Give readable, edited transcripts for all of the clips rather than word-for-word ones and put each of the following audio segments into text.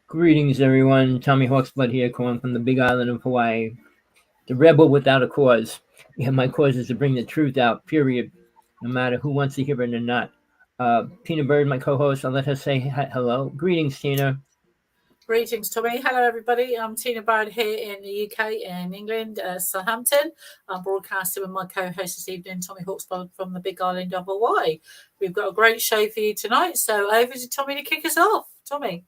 Greetings, everyone. Rev.Hawksblood here, calling from the Big Island of Hawaii. The rebel without a cause. Yeah, my cause is to bring the truth out, period, no matter who wants to hear it or not. Tina Bird, my co-host, I'll let her say hello. Greetings, Tina. Greetings, Tommy. Hello, everybody. I'm Tina Bird here in the UK, in England, Southampton. I'm broadcasting with my co-host this evening, Tommy Hawksblood from the Big Island of Hawaii. We've got a great show for you tonight, so over to Tommy to kick us off. Tommy.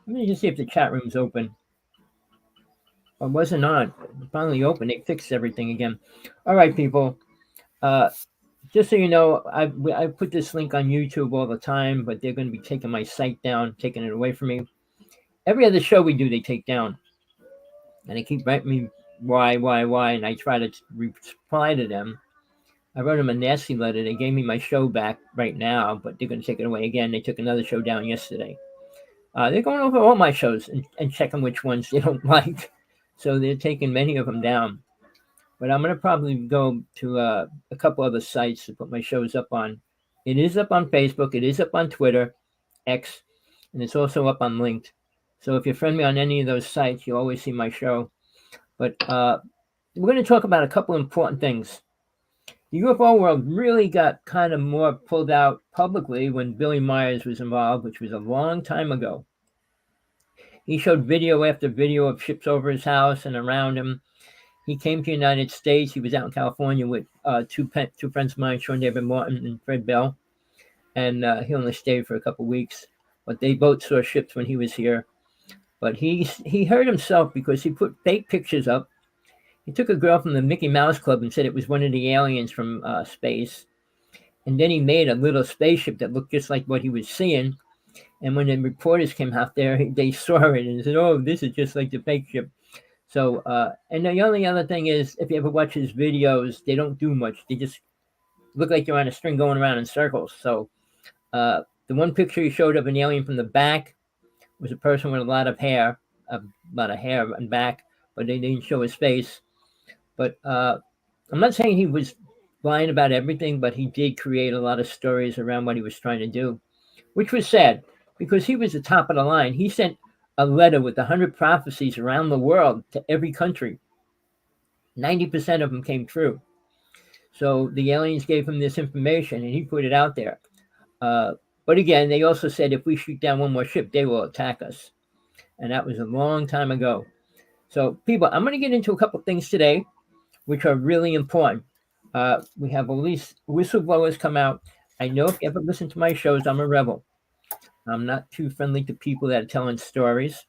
Let me just see if the chat room's open. It wasn't on. It finally opened. They fixed everything again. All right, people. Just so you know, I put this link on YouTube all the time, but they're going to be taking my site down, taking it away from me. Every other show we do, they take down. And they keep writing me why, and I try to reply to them. I wrote them a nasty letter. They gave me my show back right now, but they're going to take it away again. They took another show down yesterday. They're going over all my shows and checking which ones they don't like. So they're taking many of them down. But I'm going to probably go to a couple other sites to put my shows up on. It is up on Facebook. It is up on Twitter, X, and it's also up on LinkedIn. So if you friend me on any of those sites, you'll always see my show. But we're going to talk about a couple important things. The UFO world really got kind of more pulled out publicly when Billy Myers was involved, which was a long time ago. He showed video after video of ships over his house and around him. He came to the United States. He was out in California with two friends of mine, Sean David Martin and Fred Bell. And he only stayed for a couple of weeks. But they both saw ships when he was here. But he hurt himself because he put fake pictures up. He took a girl from the Mickey Mouse Club and said it was one of the aliens from space. And then he made a little spaceship that looked just like what he was seeing. And when the reporters came out there, they saw it and said, oh, this is just like the fake ship. So, and the only other thing is, if you ever watch his videos, they don't do much. They just look like you're on a string going around in circles. So the one picture he showed of an alien from the back was a person with a lot of hair and back, but they didn't show his face. But I'm not saying he was lying about everything, but he did create a lot of stories around what he was trying to do, which was sad because he was the top of the line. He sent a letter with 100 prophecies around the world to every country. 90% of them came true. So the aliens gave him this information and he put it out there. But again, they also said if we shoot down one more ship, they will attack us. And that was a long time ago. So people, I'm going to get into a couple things today, which are really important. We have at least whistleblowers come out. I know if you ever listen to my shows, I'm a rebel. I'm not too friendly to people that are telling stories.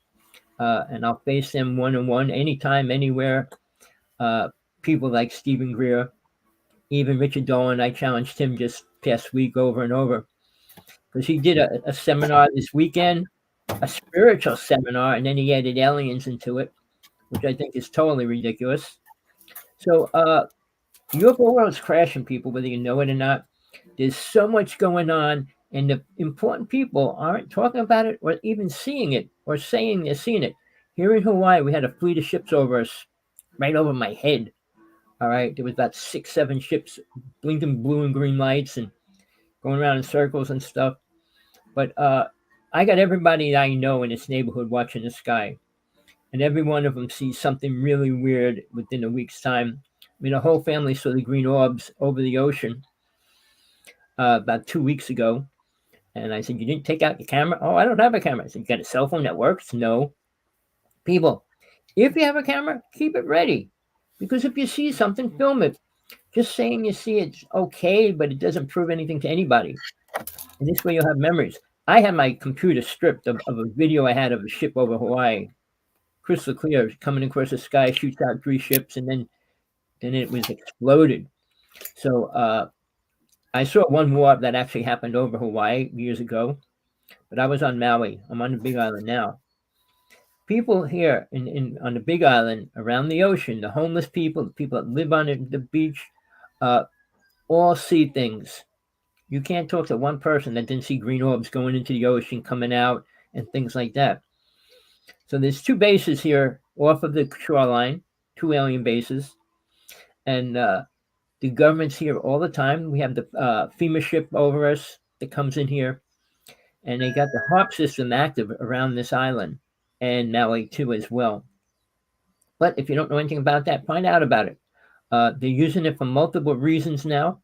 And I'll face them one-on-one, anytime, anywhere. People like Stephen Greer, even Richard Dolan, I challenged him just past week over and over. Because he did a seminar this weekend, a spiritual seminar, and then he added aliens into it, which I think is totally ridiculous. So the UFO world is crashing, people, whether you know it or not. There's so much going on, and the important people aren't talking about it or even seeing it or saying they're seeing it. Here in Hawaii, we had a fleet of ships over us, right over my head. All right, there was about 6, 7 ships blinking blue and green lights and going around in circles and stuff. But I got everybody that I know in this neighborhood watching the sky. And every one of them sees something really weird within a week's time. I mean, the whole family saw the green orbs over the ocean about 2 weeks ago. And I said, you didn't take out your camera? Oh, I don't have a camera. I said, you got a cell phone that works? No. People, if you have a camera, keep it ready. Because if you see something, film it. Just saying you see it's okay, but it doesn't prove anything to anybody. And this way you'll have memories. I had my computer stripped of a video I had of a ship over Hawaii. Crystal clear, coming across the sky, shoots out 3 ships, and then it was exploded. So I saw one warp that actually happened over Hawaii years ago, but I was on Maui. I'm on the Big Island now. People here on the Big Island, around the ocean, the homeless people, the people that live on the beach, all see things. You can't talk to one person that didn't see green orbs going into the ocean, coming out, and things like that. So there's 2 bases here off of the shoreline, 2 alien bases. And the government's here all the time. We have the FEMA ship over us that comes in here. and they got the HARP system active around this island and Maui too as well. But if you don't know anything about that, find out about it. They're using it for multiple reasons now.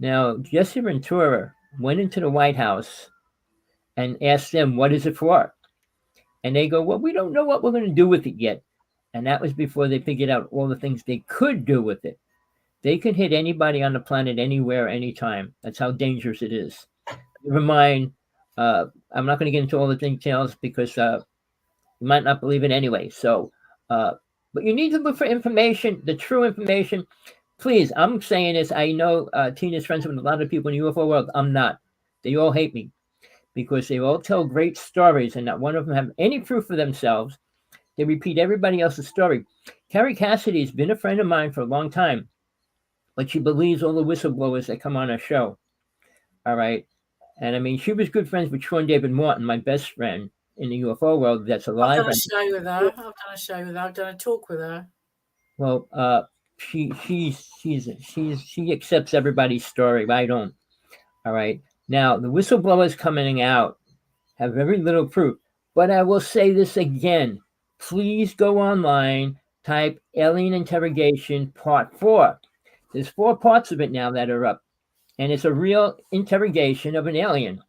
Now, Jesse Ventura went into the White House and asked them, what is it for? And they go, well, we don't know what we're going to do with it yet. And that was before they figured out all the things they could do with it. They could hit anybody on the planet anywhere, anytime. That's how dangerous it is. Never mind, I'm not going to get into all the details because you might not believe it anyway. So, but you need to look for information, the true information. Please, I'm saying this. I know Tina's friends with a lot of people in the UFO world. I'm not. They all hate me because they all tell great stories and not one of them have any proof for themselves. They repeat everybody else's story. Carrie Cassidy has been a friend of mine for a long time, but she believes all the whistleblowers that come on her show. All right. And I mean, she was good friends with Sean David Morton, my best friend in the UFO world that's alive. I've done a show with her. I've done a talk with her. Well, she accepts everybody's story. I don't. All right. Now, the whistleblowers coming out have very little proof. But I will say this again. Please go online, type Alien Interrogation Part 4. There's 4 parts of it now that are up. And it's a real interrogation of an alien.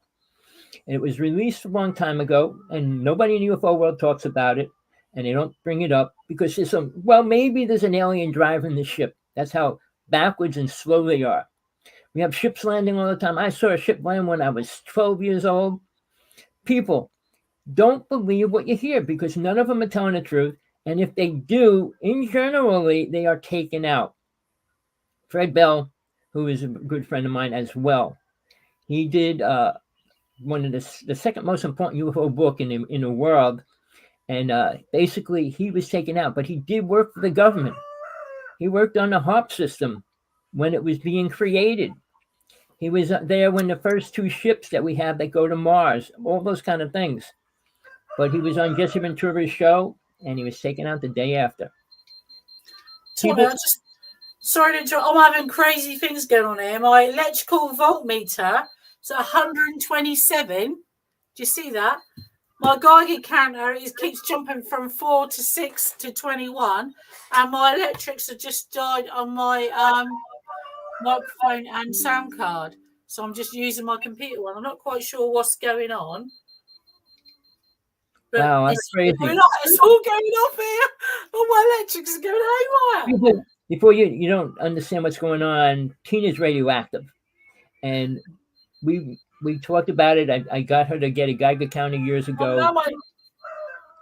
And it was released a long time ago, and nobody in the UFO world talks about it, and they don't bring it up because there's maybe there's an alien driving the ship. That's how backwards and slow they are. We have ships landing all the time. I saw a ship land when I was 12 years old. People, don't believe what you hear because none of them are telling the truth. And if they do, in generally, they are taken out. Fred Bell, who is a good friend of mine as well, he did one of the second most important UFO book in the world. And basically, he was taken out. But he did work for the government. He worked on the HARP system when it was being created. He was there when the first 2 ships that we have that go to Mars, all those kind of things. But he was on Jesse Ventura's show, and he was taken out the day after. Sorry to interrupt. I'm having crazy things going on here. My electrical voltmeter is 127. Do you see that? My Geiger counter keeps jumping from 4 to 6 to 21, and my electrics have just died on my microphone and sound card. So I'm just using my computer one. I'm not quite sure what's going on. But wow, that's crazy. It's all going off here. All my electrics are going haywire. Before you don't understand what's going on, Tina's radioactive. And we talked about it. I got her to get a Geiger counter years ago.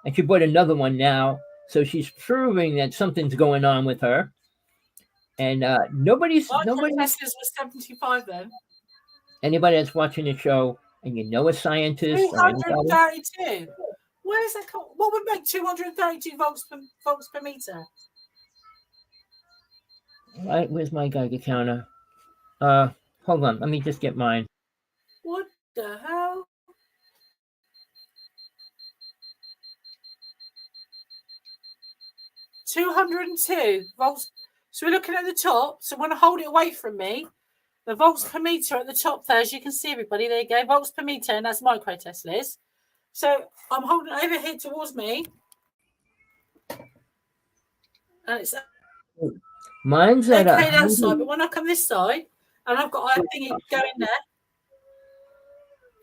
And she bought another one now. So she's proving that something's going on with her. And nobody was 75 then. Anybody that's watching the show and you know a scientist. 232. Where is that? What would make 232 volts per meter? Right, where's my Geiger counter? Hold on, let me just get mine. What the hell? $202 volts. So we're looking at the top. So when I hold it away from me, the volts per meter at the top there, as you can see, everybody, there you go, volts per meter, and that's microteslas. So I'm holding it over here towards me. And it's mine's at okay that side, but when I come this side, and I've got a thingy going there,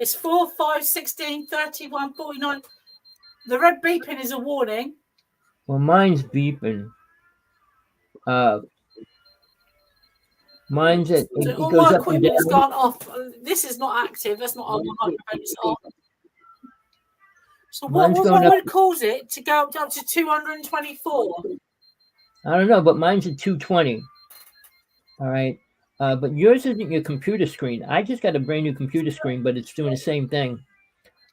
it's 4, 5, 16, 31, 49. The red beeping is a warning. Well, mine's beeping. Mine's at all my equipment has gone off. This is not active. That's not on my microphone. It's off. So what would cause it to go up to 224? I don't know, but mine's at 220. All right. But yours isn't your computer screen. I just got a brand new computer screen, but it's doing the same thing.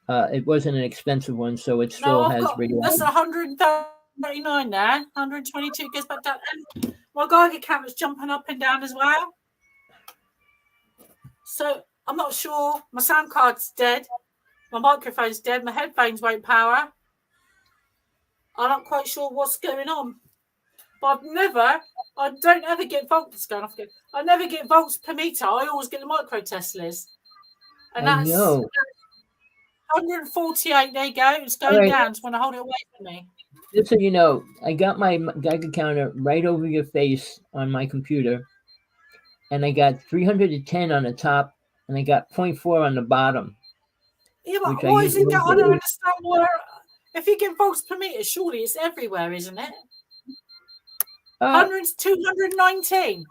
It wasn't an expensive one, so it still has radio. That's 139 now. 122 goes back down. And my Geiger counter's jumping up and down as well. So I'm not sure. My sound card's dead. My microphone's dead. My headphones won't power. I'm not quite sure what's going on. But I don't ever get volts going off again. I never get volts per meter. I always get the microteslas. And I know. 148. There you go. It's going All right. down. Just want to hold it away from me. Just so you know, I got my Geiger counter right over your face on my computer, and I got 310 on the top, and I got 0.4 on the bottom. Yeah, but Which I why is it? usually I do. don't understand where. If you get volts per meter, surely it's everywhere, isn't it? 100, 219.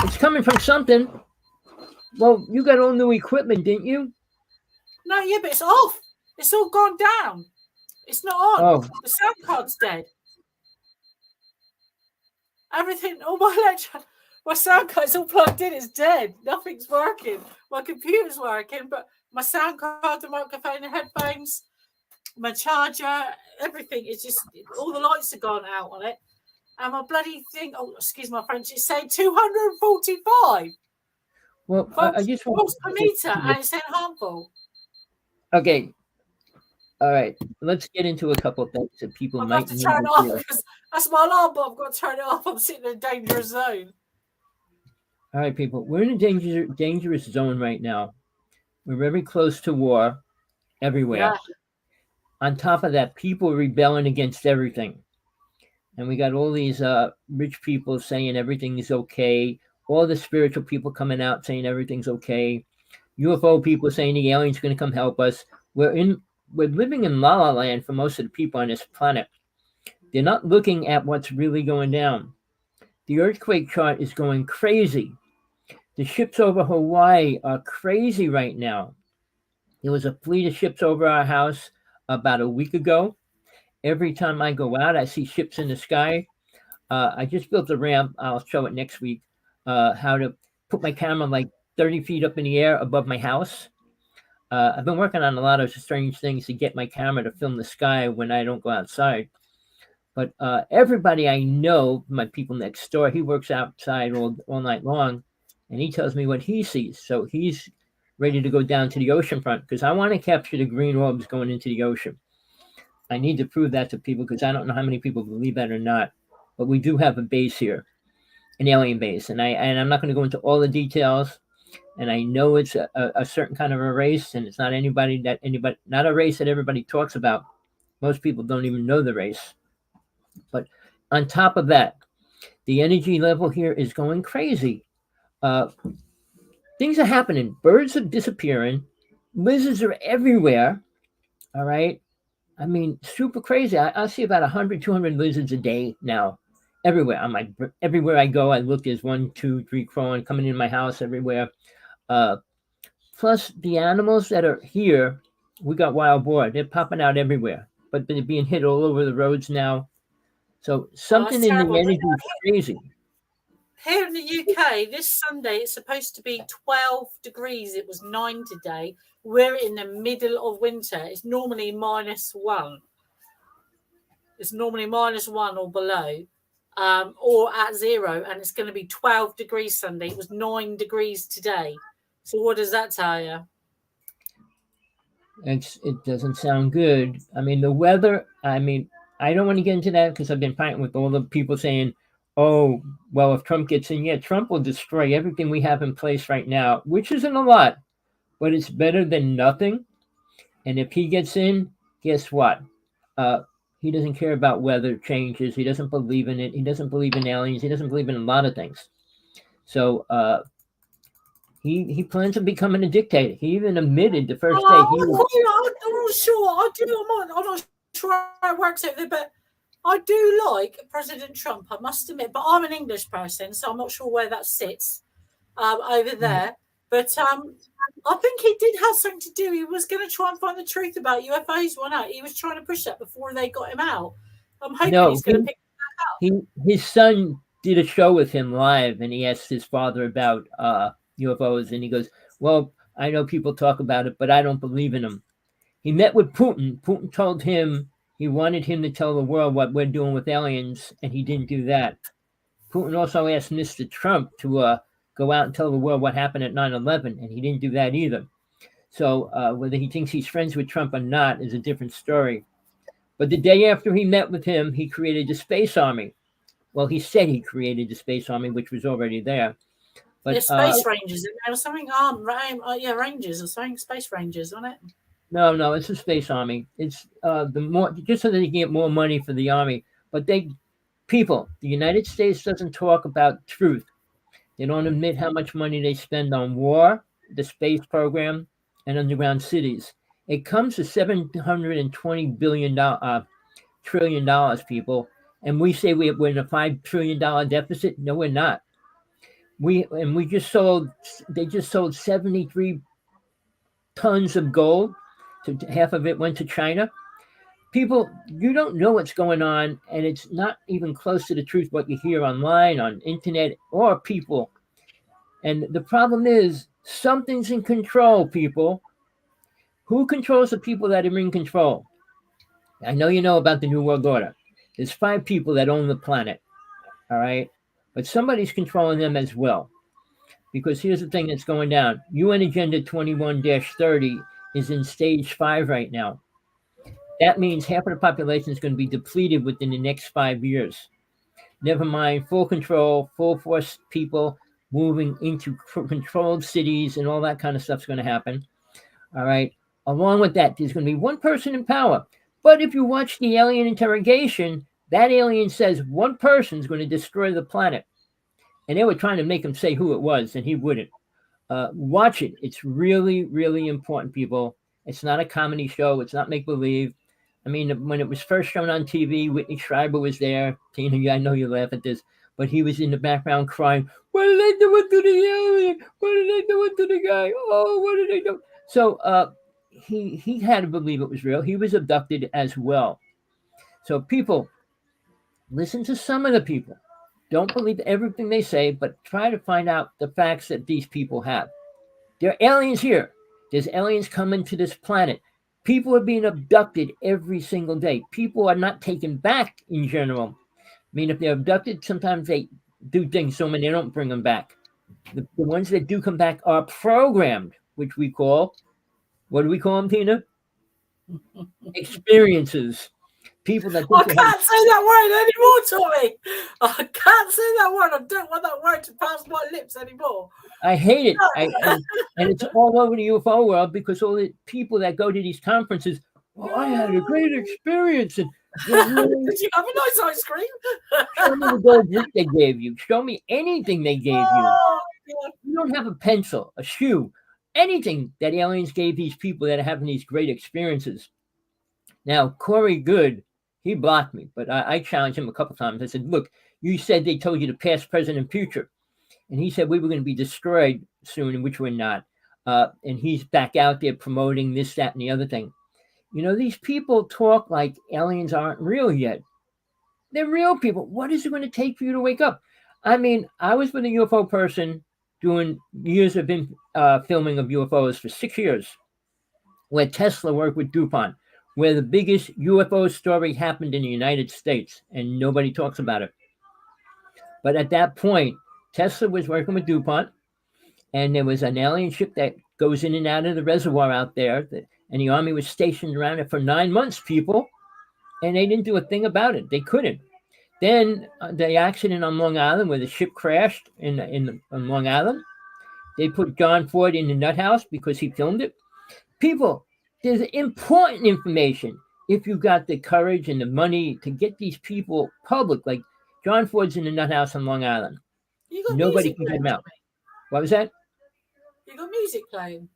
It's coming from something. Well, you got all new equipment, didn't you? No, yeah, but it's off. It's all gone down. It's not on. Oh. The sound card's dead. Everything, all my sound card's all plugged in. It's dead. Nothing's working. My computer's working, but my sound card, the microphone, the headphones, my charger, everything is just, all the lights are gone out on it. And my bloody thing, oh, excuse my French, it's saying 245. Well, I just want volts per meter, and it's saying harmful. Okay. All right. Let's get into a couple of things that people might have to turn it off because that's my alarm, but I've got to turn it off. I'm sitting in a dangerous zone. All right, people. We're in a dangerous zone right now. We're very close to war everywhere. Yeah. On top of that, people are rebelling against everything. And we got all these rich people saying everything is okay. All the spiritual people coming out saying everything's okay. UFO people saying the aliens are going to come help us. We're living in La La Land for most of the people on this planet. They're not looking at what's really going down. The earthquake chart is going crazy. The ships over Hawaii are crazy right now. There was a fleet of ships over our house about a week ago. Every time I go out, I see ships in the sky. I just built a ramp. I'll show it next week. How to put my camera like 30 feet up in the air above my house. I've been working on a lot of strange things to get my camera to film the sky when I don't go outside. But everybody I know, my people next door, he works outside all night long, and he tells me what he sees. So he's ready to go down to the ocean front because I want to capture the green orbs going into the ocean. I need to prove that to people because I don't know how many people believe that or not. But we do have a base here, an alien base, and I'm not going to go into all the details. And I know it's a certain kind of a race, and it's not not a race that everybody talks about. Most people don't even know the race. But on top of that, the energy level here is going crazy. Things are happening. Birds are disappearing. Lizards are everywhere. All right. I mean, super crazy. I see about 100, 200 lizards a day now. Everywhere. Everywhere I go, I look, there's 1, 2, 3 crawling, coming in my house everywhere. Plus, the animals that are here, we got wild boar. They're popping out everywhere. But they're being hit all over the roads now. So something in the energy is crazy. Here in the UK, this Sunday, it's supposed to be 12 degrees. It was 9 today. We're in the middle of winter. It's normally -1. It's normally -1 or below, or at 0. And it's going to be 12 degrees Sunday. It was 9 degrees today. So what does that tell you? It doesn't sound good. I mean, the weather, I don't want to get into that because I've been fighting with all the people saying, oh, well, if Trump gets in, yeah, Trump will destroy everything we have in place right now, which isn't a lot, but it's better than nothing. And if he gets in, guess what? He doesn't care about weather changes. He doesn't believe in it. He doesn't believe in aliens. He doesn't believe in a lot of things. So he plans on becoming a dictator. He even admitted the first day. I'm not sure. I'm not sure how it works out there, but I do like President Trump, I must admit. But I'm an English person, so I'm not sure where that sits over there. But I think he did have something to do. He was going to try and find the truth about UFOs. He was trying to push that before they got him out. I'm hoping he's going to pick that up. His son did a show with him live, and he asked his father about UFOs, and he goes, well, I know people talk about it, but I don't believe in them. He met with Putin. Putin told him he wanted him to tell the world what we're doing with aliens, and he didn't do that. Putin also asked Mr. Trump to go out and tell the world what happened at 9/11, and he didn't do that either. So whether he thinks he's friends with Trump or not is a different story. But the day after he met with him, he created the Space Army. Well, he said he created the Space Army, which was already there. They're But space rangers. There was something yeah, rangers or something. Space rangers, wasn't it? no, it's a space army. It's the more just so that they can get more money for the army. But the United States doesn't talk about truth. They don't admit how much money they spend on war, the space program, and underground cities. It comes to $720 trillion dollars, people, and we say we're in a $5 trillion deficit. No, we're not. We just sold. They just sold 73 tons of gold. So half of it went to China. People, you don't know what's going on, and it's not even close to the truth what you hear online, on internet, or people. And the problem is something's in control, people. Who controls the people that are in control? I know you know about the New World Order. There's 5 people that own the planet, all right? But somebody's controlling them as well. Because here's the thing that's going down. UN Agenda 21-30 is in stage 5 right now. That means half of the population is going to be depleted within the next 5 years. Never mind full control, full force people moving into controlled cities, and all that kind of stuff's going to happen. All right. Along with that, there's going to be one person in power. But if you watch the alien interrogation, that alien says one person's going to destroy the planet. And they were trying to make him say who it was, and he wouldn't. Watch it. It's really, really important, people. It's not a comedy show. It's not make-believe. I mean, when it was first shown on TV, Whitney Schreiber was there. Tina, I know you laugh at this, but he was in the background crying, what did they do to the alien? What did they do to the guy? Oh, what did they do? So he had to believe it was real. He was abducted as well. So people, listen to some of the people. Don't believe everything they say, but try to find out the facts that these people have. There are aliens here. There's aliens coming to this planet. People are being abducted every single day. People are not taken back in general. I mean, if they're abducted, sometimes they do things so many they don't bring them back. The ones that do come back are programmed, which we call, what do we call them, Tina? Experiences. People that I can't say that word anymore, Tommy. I can't say that word. I don't want that word to pass my lips anymore. I hate it. And it's all over the UFO world because all the people that go to these conferences, I had a great experience. And did you have a nice ice cream? Show me the gold brick they gave you. Show me anything they gave you. Oh, yeah. You don't have a pencil, a shoe, anything that aliens gave these people that are having these great experiences. Now, Corey Good, he blocked me, but I challenged him a couple times. I said, look, you said they told you the past, present, and future. And he said we were going to be destroyed soon, which we're not. And he's back out there promoting this, that, and the other thing. You know, these people talk like aliens aren't real yet. They're real people. What is it going to take for you to wake up? I mean, I was with a UFO person doing years of filming of UFOs for 6 years, where Tesla worked with DuPont, where the biggest UFO story happened in the United States, and nobody talks about it. But at that point, Tesla was working with DuPont, and there was an alien ship that goes in and out of the reservoir out there, and the Army was stationed around it for 9 months, people, and they didn't do a thing about it. They couldn't. Then the accident on Long Island, where the ship crashed on Long Island, they put John Ford in the nut house because he filmed it. People, there's important information if you got the courage and the money to get these people public. Like John Ford's in the nut house on Long Island. Nobody can get him out. What was that? You got music playing?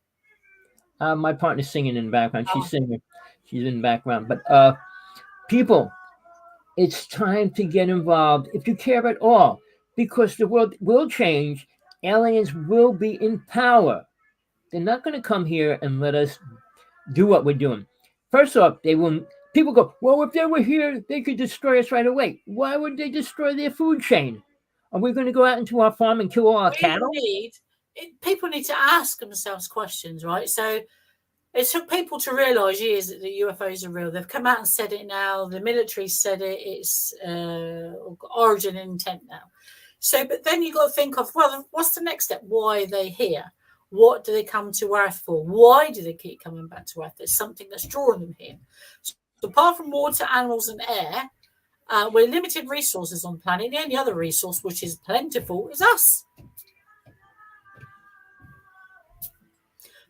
My partner's singing in the background. She's singing. She's in the background. But people, it's time to get involved if you care at all, because the world will change. Aliens will be in power. They're not going to come here and let us do what we're doing. First off, they will. People go, well, if they were here, they could destroy us right away. Why would they destroy their food chain? Are we going to go out into our farm and kill all our cattle? People need to ask themselves questions, right? So it took people to realise years that the UFOs are real. They've come out and said it now. The military said it. It's origin and intent now. So, but then you got to think of, well, what's the next step? Why are they here? What do they come to Earth for? Why do they keep coming back to Earth? There's something that's drawing them here. So apart from water, animals, and air, we're limited resources on the planet. The only other resource, which is plentiful, is us.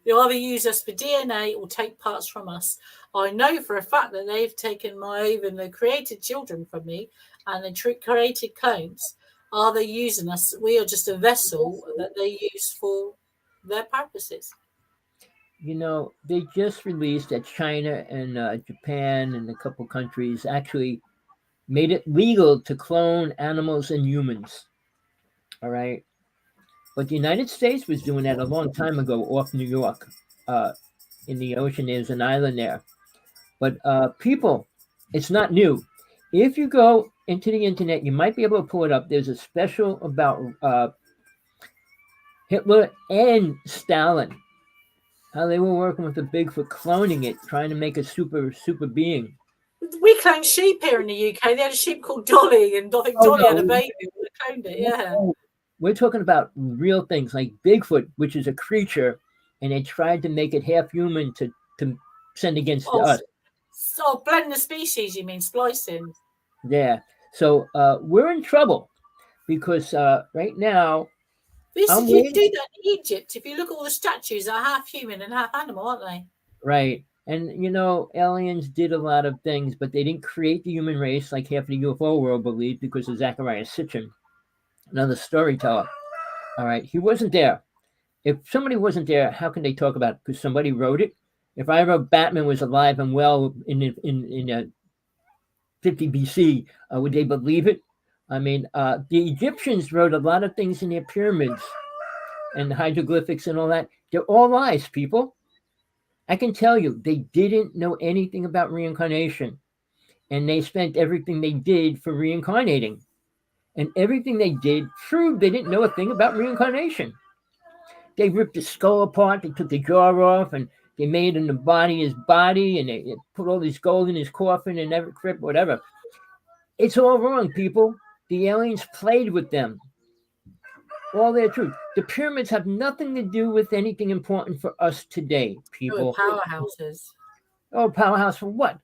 They'll either use us for DNA or take parts from us. I know for a fact that they've taken they created children from me, and they created clones. Are they using us? We are just a vessel that they use for their purposes. You know, they just released that China and Japan and a couple countries actually made it legal to clone animals and humans. All right. But the United States was doing that a long time ago off New York. In the ocean, there's an island there. But people, it's not new. If you go into the internet, you might be able to pull it up. There's a special about Hitler and Stalin, how they were working with the Bigfoot, cloning it, trying to make a super being. We cloned sheep here in the UK. They had a sheep called Dolly, and I think Dolly had a baby. We cloned it, yeah. We're talking about real things like Bigfoot, which is a creature, and they tried to make it half human to send against us. So blend the species, you mean splicing? Yeah. So we're in trouble because right now. You do that in Egypt. If you look at all the statues, they're half human and half animal, aren't they? Right. And, you know, aliens did a lot of things, but they didn't create the human race like half the UFO world believed because of Zachariah Sitchin, another storyteller. All right. He wasn't there. If somebody wasn't there, how can they talk about it? Because somebody wrote it. If I wrote Batman was alive and well in 50 BC, would they believe it? I mean, the Egyptians wrote a lot of things in their pyramids and hieroglyphics and all that. They're all lies, people. I can tell you, they didn't know anything about reincarnation. And they spent everything they did for reincarnating. And everything they did proved they didn't know a thing about reincarnation. They ripped the skull apart, they took the jaw off, and they made in the body his body, and they put all this gold in his coffin and every crypt, whatever. It's all wrong, people. The aliens played with them. All their truth. The pyramids have nothing to do with anything important for us today, people. Powerhouses. Oh, powerhouse for what?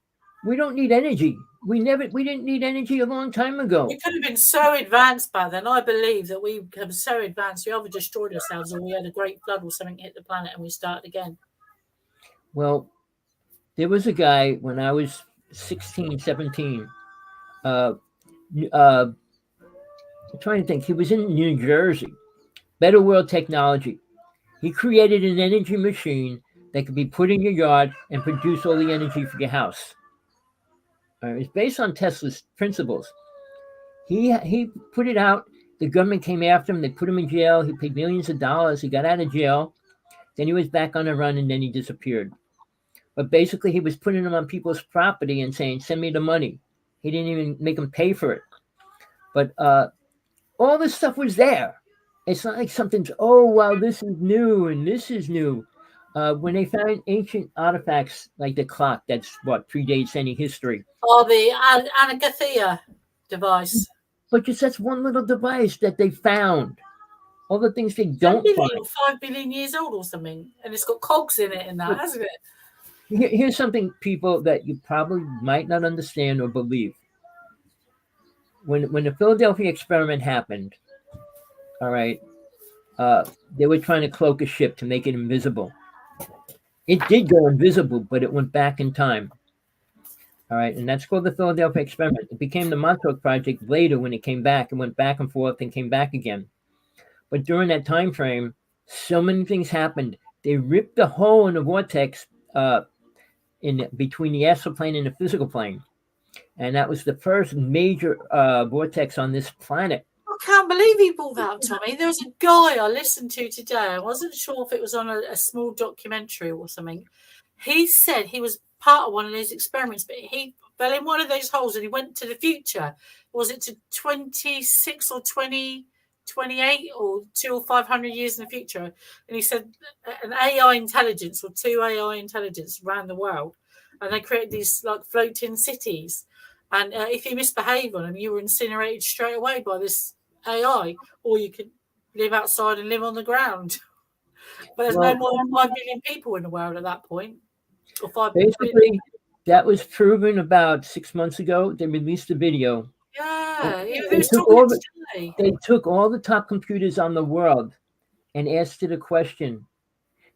We don't need energy. We didn't need energy a long time ago. We could have been so advanced by then. I believe that we become so advanced, we either destroyed ourselves or we had a great flood or something hit the planet and we started again. Well, there was a guy when I was 16, 17. I'm trying to think. He was in New Jersey. Better World Technology. He created an energy machine that could be put in your yard and produce all the energy for your house. It's based on Tesla's principles. He put it out. The government came after him. They put him in jail. He paid millions of dollars. He got out of jail. Then he was back on the run, and then he disappeared. But basically, he was putting them on people's property and saying, send me the money. He didn't even make them pay for it. But all this stuff was there. It's not like something's, oh, wow, this is new and this is new. When they found ancient artifacts like the clock, that's what predates any history. Or the Anagathea device. But just that's one little device that they found. All the things they don't find. 5 billion years old or something. And it's got cogs in it and that, hasn't it? Here's something, people, that you probably might not understand or believe. When the Philadelphia experiment happened, all right, they were trying to cloak a ship to make it invisible. It did go invisible, but it went back in time. All right, and that's called the Philadelphia experiment. It became the Montauk Project later when it came back. It went back and forth and came back again. But during that time frame, so many things happened. They ripped a hole in the vortex in between the astral plane and the physical plane. And that was the first major vortex on this planet. I can't believe he pulled that up, Tommy. There was a guy I listened to today. I wasn't sure if it was on a small documentary or something. He said he was part of one of those experiments, but he fell in one of those holes and he went to the future. Was it to 26 or 28 or 200 or 500 years in the future? And he said an AI intelligence or two AI intelligence around the world, and they created these like floating cities. And if you misbehave on them, you were incinerated straight away by this AI, or you could live outside and live on the ground. But there's no more than 5 million people in the world at that point. Or 5 basically, billion. That was proven about 6 months ago. They released a video. Yeah, they took all the top computers on the world and asked it a question.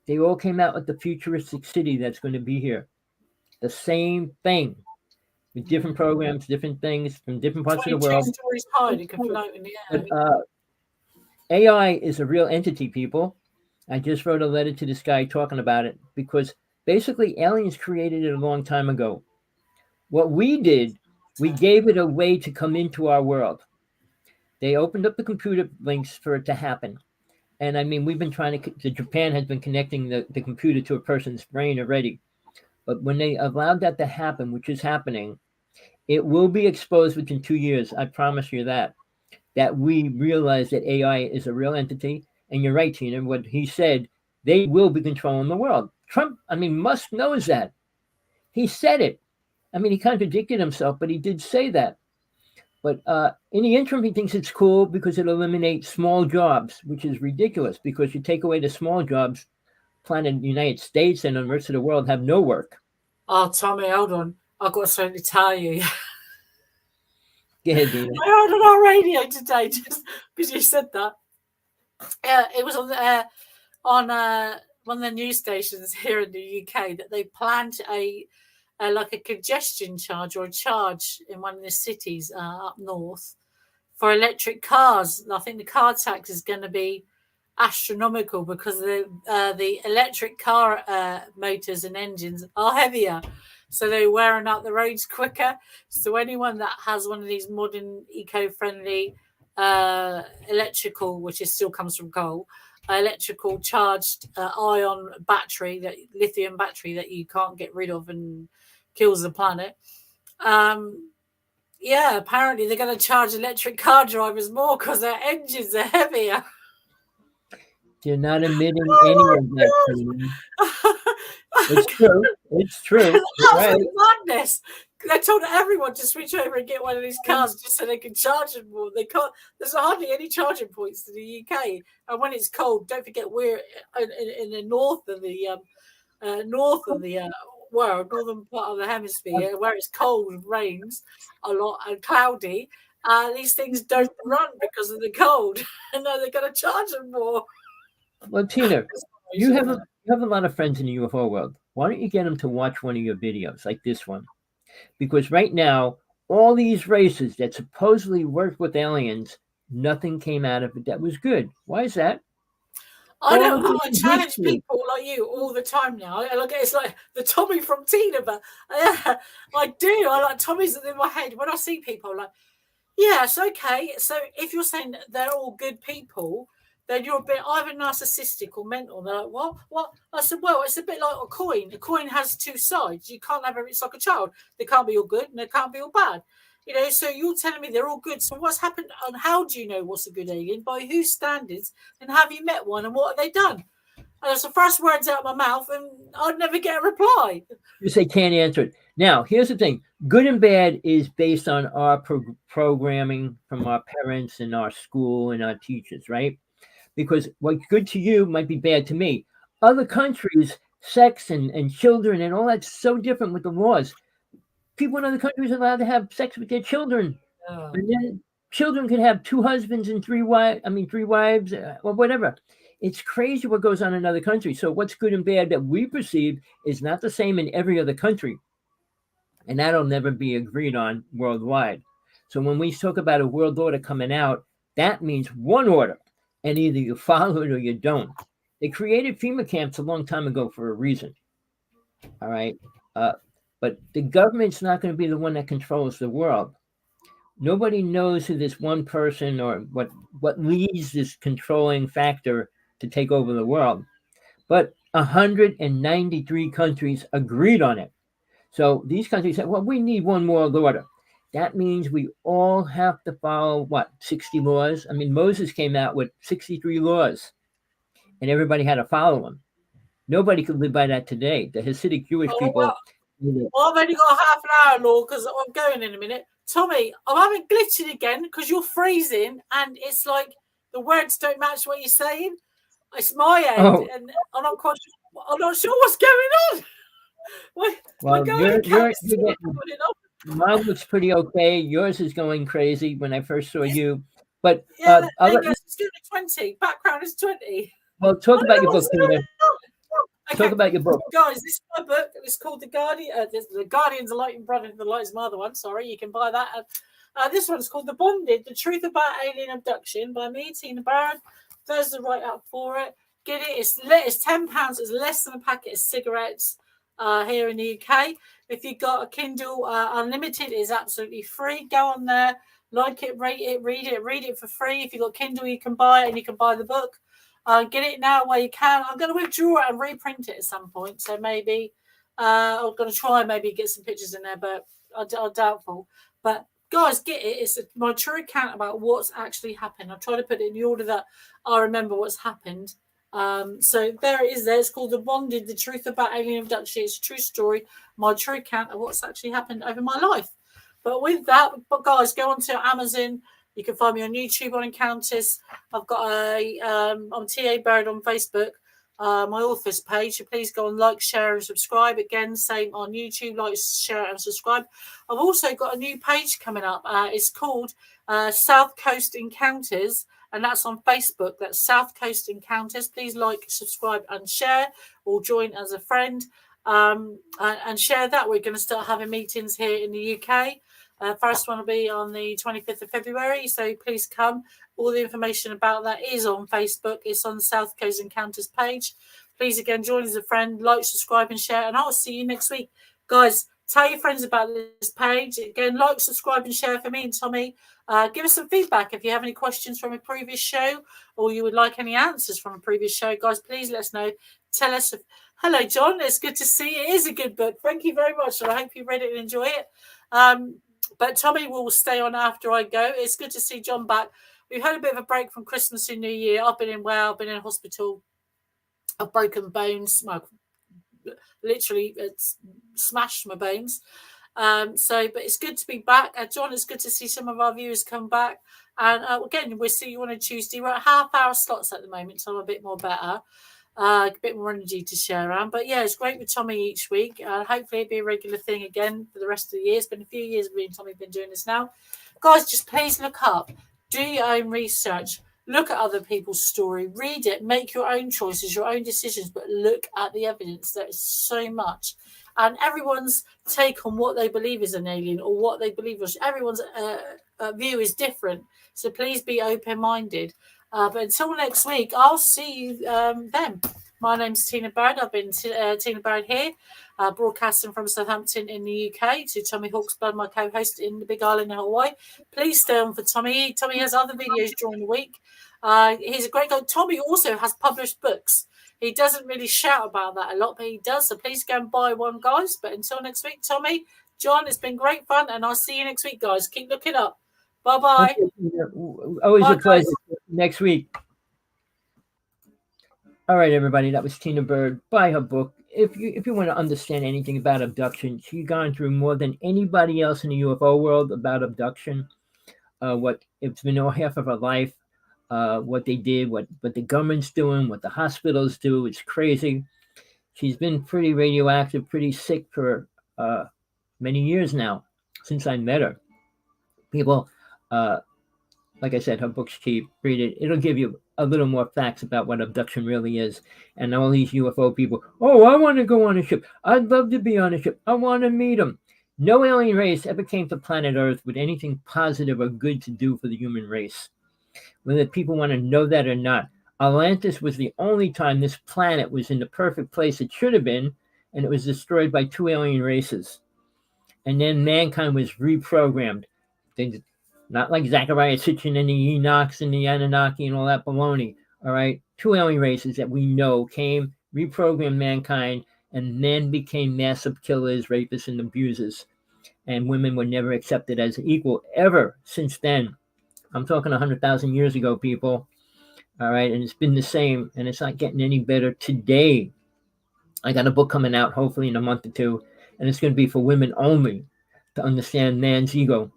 They all came out with the futuristic city that's going to be here. The same thing with different programs, different things from different parts of the 22 world. stories high, it can float in the But air. AI is a real entity, people. I just wrote a letter to this guy talking about it because basically aliens created it a long time ago. What we did, we gave it a way to come into our world. They opened up the computer links for it to happen. And I mean, we've been trying to, Japan has been connecting the computer to a person's brain already. But when they allowed that to happen, which is happening, it will be exposed within 2 years. I promise you that we realize that AI is a real entity. And you're right, Tina, what he said, they will be controlling the world. Trump, I mean, Musk knows that. He said it. I mean, he contradicted himself, but he did say that. But in the interim, he thinks it's cool because it eliminates small jobs, which is ridiculous because you take away the small jobs, planet United States and the rest of the world have no work. Oh, Tommy, hold on. I've got something to tell you. Go ahead, Dina. I heard on our radio today just because you said that. It was on one of the news stations here in the UK that they planned like a congestion charge or a charge in one of the cities up north for electric cars. I think the car tax is going to be astronomical because the electric car motors and engines are heavier, so they're wearing out the roads quicker. So anyone that has one of these modern eco-friendly electrical, which still comes from coal, electrical charged ion battery, that lithium battery that you can't get rid of and kills the planet. Yeah, apparently they're going to charge electric car drivers more because their engines are heavier. You're not admitting any of that. It's true. It's true. Right. Madness. They told everyone to switch over and get one of these cars just so they can charge them more. They can't. There's hardly any charging points in the UK, and when it's cold, don't forget we're in the north of the world, northern part of the hemisphere, where it's cold and rains a lot and cloudy. These things don't run because of the cold, and now they're going to charge them more. Well, Tina, you have a lot of friends in the UFO world. Why don't you get them to watch one of your videos like this one? Because right now, all these races that supposedly worked with aliens, nothing came out of it that was good. Why is that? I challenge people like you all the time now. It's like the Tommy from Tina, but I do. I like Tommy's in my head. When I see people, I'm like, yeah, it's okay. So if you're saying that they're all good people, then you're a bit either narcissistic or mental. They're like, what? What? I said, well, it's a bit like a coin. A coin has two sides. You can't have it's like a child. They can't be all good and they can't be all bad. You know, so you're telling me they're all good. So what's happened and how do you know what's a good alien? By whose standards? And have you met one and what have they done? And that's the first words out of my mouth and I'd never get a reply. You say can't answer it. Now, here's the thing. Good and bad is based on our programming from our parents and our school and our teachers, right? Because what's good to you might be bad to me. Other countries, sex and children and all that's so different with the laws. People in other countries are allowed to have sex with their children. Oh. And then children can have two husbands and three wives, or whatever. It's crazy what goes on in other countries. So what's good and bad that we perceive is not the same in every other country. And that'll never be agreed on worldwide. So when we talk about a world order coming out, that means one order. And either you follow it or you don't. They created FEMA camps a long time ago for a reason. All right. But the government's not going to be the one that controls the world. Nobody knows who this one person or what leads this controlling factor to take over the world. But 193 countries agreed on it. So these countries said, well, we need one world order. That means we all have to follow, 60 laws? I mean, Moses came out with 63 laws, and everybody had to follow them. Nobody could live by that today. The Hasidic Jewish people... Well, I've only got half an hour, Law, because I'm going in a minute. Tommy, I'm having glitching again because you're freezing, and it's like the words don't match what you're saying. It's my end, and I'm not sure what's going on. Mine looks pretty okay. Yours is going crazy when I first saw you. But it's 20. Background is 20. Well, talk about your book, Peter. Talk about your book. Guys, this is my book. It's called The Guardian. The Guardian's a Light and Brother. The Light is my other one. Sorry, you can buy that. This one's called The Bonded: The Truth About Alien Abduction by me, Tina Barrett. There's the write up for it. Get it. It's £10. It's less than a packet of cigarettes here in the UK. If you've got a Kindle Unlimited, it's absolutely free. Go on there, like it, rate it, read it for free. If you've got Kindle, you can buy it and you can buy the book. Get it now where you can. I'm going to withdraw it and reprint it at some point. So maybe I'm going to try and maybe get some pictures in there, but I'm doubtful. But guys, get it. It's my true account about what's actually happened. I try to put it in the order that I remember what's happened. So there it is there. It's called The Bonded: The Truth About Alien Abduction. It's a true story, my true account of what's actually happened over my life. But with that, guys, go on to Amazon. You can find me on YouTube on Encounters. I've got I'm TA Bird on Facebook, my author's page. So please go and like, share, and subscribe. Again, same on YouTube, like, share, and subscribe. I've also got a new page coming up. It's called South Coast Encounters, and that's on Facebook. That's South Coast Encounters. Please like, subscribe, and share, or join as a friend and share that. We're going to start having meetings here in the UK. First one will be on the 25th of February, so please come. All the information about that is on Facebook. It's on South Coast Encounters page. Please, again, join as a friend, like, subscribe, and share, and I'll see you next week. Guys, tell your friends about this page. Again, like, subscribe, and share for me and Tommy. Give us some feedback if you have any questions from a previous show or you would like any answers from a previous show. Guys, please let us know. Tell us. Hello, John. It's good to see you. It is a good book. Thank you very much, and I hope you read it and enjoy it. But Tommy will stay on after I go. It's good to see John back. We've had a bit of a break from Christmas and New Year. I've been in hospital. I've broken bones. Well, literally, it's smashed my bones. But it's good to be back. John, it's good to see some of our viewers come back. And again, we'll see you on a Tuesday. We're at half-hour slots at the moment, so I'm a bit more better. A bit more energy to share around. But yeah, it's great with Tommy each week. Hopefully it'll be a regular thing again for the rest of the year. It's been a few years me and Tommy been doing this now. Guys, just please look up, do your own research, look at other people's story, read it, make your own choices, your own decisions, but look at the evidence. There is so much. And everyone's take on what they believe is an alien or what they believe is everyone's view is different. So please be open-minded. But until next week, I'll see you then. My name's Tina Barrett. I've been Tina Barrett here, broadcasting from Southampton in the UK to Tommy Hawksblood, my co-host in the Big Island in Hawaii. Please stay on for Tommy. Tommy has other videos during the week. He's a great guy. Tommy also has published books. He doesn't really shout about that a lot, but he does. So please go and buy one, guys. But until next week, Tommy, John, it's been great fun. And I'll see you next week, guys. Keep looking up. Bye-bye. Always a pleasure. Next week. All right, everybody. That was Tina Bird. Buy her book. If you want to understand anything about abduction, she's gone through more than anybody else in the UFO world about abduction. What it's been all half of her life. What they did, what the government's doing, what the hospitals do. It's crazy. She's been pretty radioactive, pretty sick for many years now since I met her. People, like I said, her book's cheap. Read it. It'll give you a little more facts about what abduction really is. And all these UFO people, oh, I want to go on a ship. I'd love to be on a ship. I want to meet them. No alien race ever came to planet Earth with anything positive or good to do for the human race. Whether people want to know that or not, Atlantis was the only time this planet was in the perfect place it should have been, and it was destroyed by 2 alien races. And then mankind was reprogrammed. Things not like Zachariah Sitchin and the Enochs and the Anunnaki and all that baloney. All right, 2 alien races that we know came, reprogrammed mankind, and then became massive killers, rapists, and abusers. And women were never accepted as equal ever since then. I'm talking 100,000 years ago, people. All right, and it's been the same, and it's not getting any better today. I got a book coming out, hopefully in a month or two, and it's going to be for women only to understand man's ego.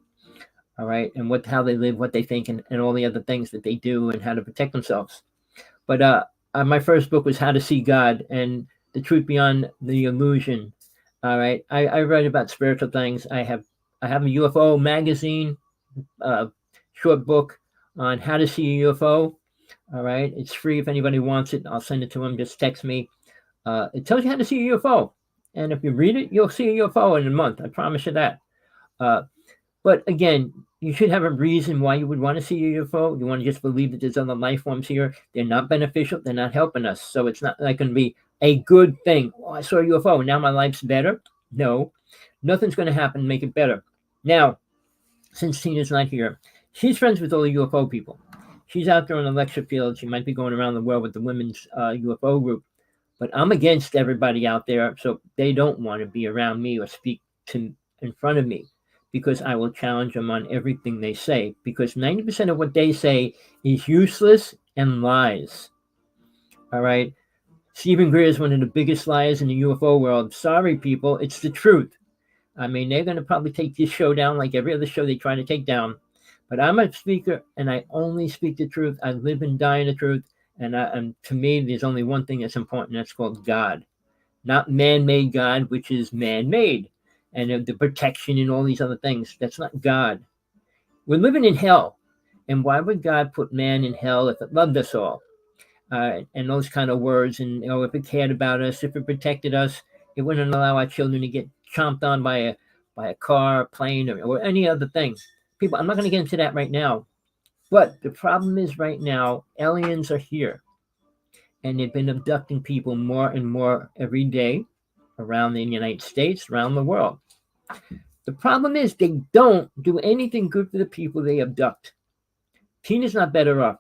All right, and how they live, what they think, and all the other things that they do, and how to protect themselves. But my first book was How to See God and the Truth Beyond the Illusion. All right, I write about spiritual things. I have a UFO magazine, short book on how to see a UFO. All right, it's free if anybody wants it. I'll send it to them. Just text me. It tells you how to see a UFO. And if you read it, you'll see a UFO in a month. I promise you that. But again, you should have a reason why you would want to see a UFO. You want to just believe that there's other life forms here. They're not beneficial. They're not helping us. So it's not like going to be a good thing. Oh, I saw a UFO and now my life's better. No, nothing's going to happen to make it better. Now, since Tina's not here, she's friends with all the UFO people. She's out there on the lecture field. She might be going around the world with the women's UFO group. But I'm against everybody out there, so they don't want to be around me or speak in front of me, because I will challenge them on everything they say, because 90% of what they say is useless and lies. All right? Stephen Greer is one of the biggest liars in the UFO world. Sorry, people, it's the truth. I mean, they're going to probably take this show down like every other show they try to take down. But I'm a speaker, and I only speak the truth. I live and die in the truth. And to me, there's only one thing that's important. That's called God. Not man-made God, which is man-made. And the protection and all these other things. That's not God. We're living in hell. And why would God put man in hell if it loved us all? And those kind of words. And if it cared about us, if it protected us, it wouldn't allow our children to get chomped on by a car, a plane, or any other thing. People, I'm not going to get into that right now. But the problem is right now, aliens are here. And they've been abducting people more and more every day around the United States, around the world. The problem is they don't do anything good for the people they abduct. Tina's not better off.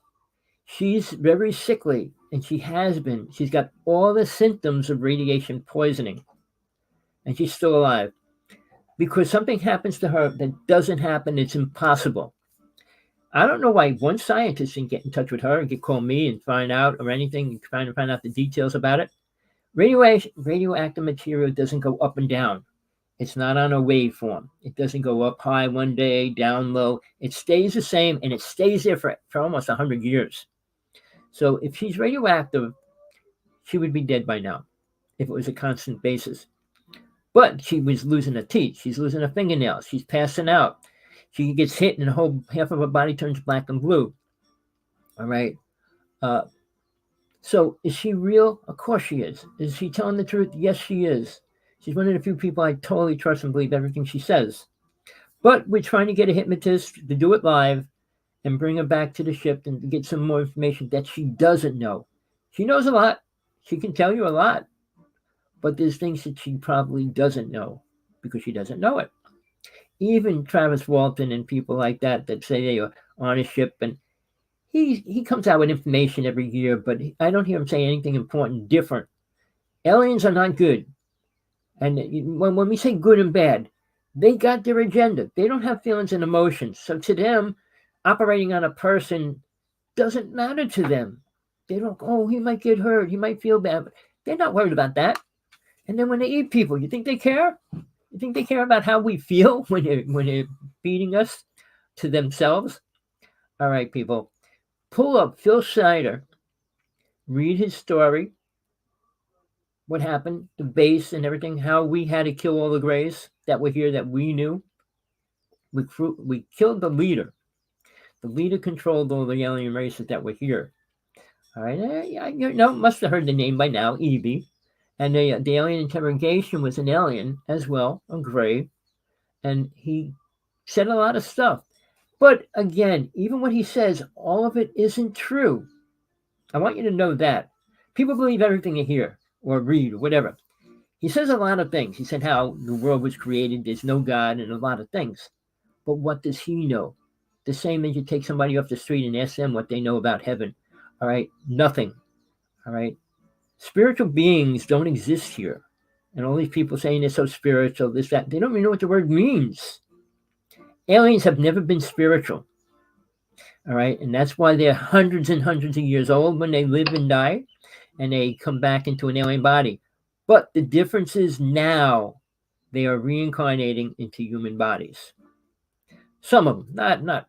She's very sickly, and she has been. She's got all the symptoms of radiation poisoning, and she's still alive. Because something happens to her that doesn't happen, it's impossible. I don't know why one scientist didn't get in touch with her and call me and find out or anything, trying to find out the details about it. Radioactive material doesn't go up and down. It's not on a waveform. It doesn't go up high one day, down low. It stays the same, and it stays there for almost 100 years. So if she's radioactive, she would be dead by now if it was a constant basis. But she was losing her teeth. She's losing her fingernails. She's passing out. She gets hit and half of her body turns black and blue. All right. So is she real? Of course she is. Is she telling the truth? Yes, she is. She's one of the few people I totally trust and believe everything she says. But we're trying to get a hypnotist to do it live and bring her back to the ship and get some more information that she doesn't know. She knows a lot. She can tell you a lot. But there's things that she probably doesn't know because she doesn't know it. Even Travis Walton and people like that say they are on a ship, and he comes out with information every year, but I don't hear him say anything important different. Aliens are not good. And when we say good and bad, they got their agenda. They don't have feelings and emotions. So to them, operating on a person doesn't matter to them. They don't, he might get hurt. He might feel bad. They're not worried about that. And then when they eat people, you think they care? You think they care about how we feel when they're feeding us to themselves? All right, people. Pull up Phil Schneider. Read his story. What happened, the base and everything, how we had to kill all the Greys that were here that we knew. We killed the leader. The leader controlled all the alien races that were here. All right, must have heard the name by now, Evie. And the alien interrogation was an alien as well, a Grey. And he said a lot of stuff. But again, even what he says, all of it isn't true. I want you to know that. People believe everything they hear or read or whatever. He says a lot of things. He said how the world was created, there's no God, and a lot of things. But what does he know? The same as you take somebody off the street and ask them what they know about heaven. All right, nothing. All right. Spiritual beings don't exist here. And all these people saying they're so spiritual, this, that, they don't even know what the word means. Aliens have never been spiritual. All right. And that's why they're hundreds and hundreds of years old when they live and die and they come back into an alien body. But the difference is now they are reincarnating into human bodies. Some of them,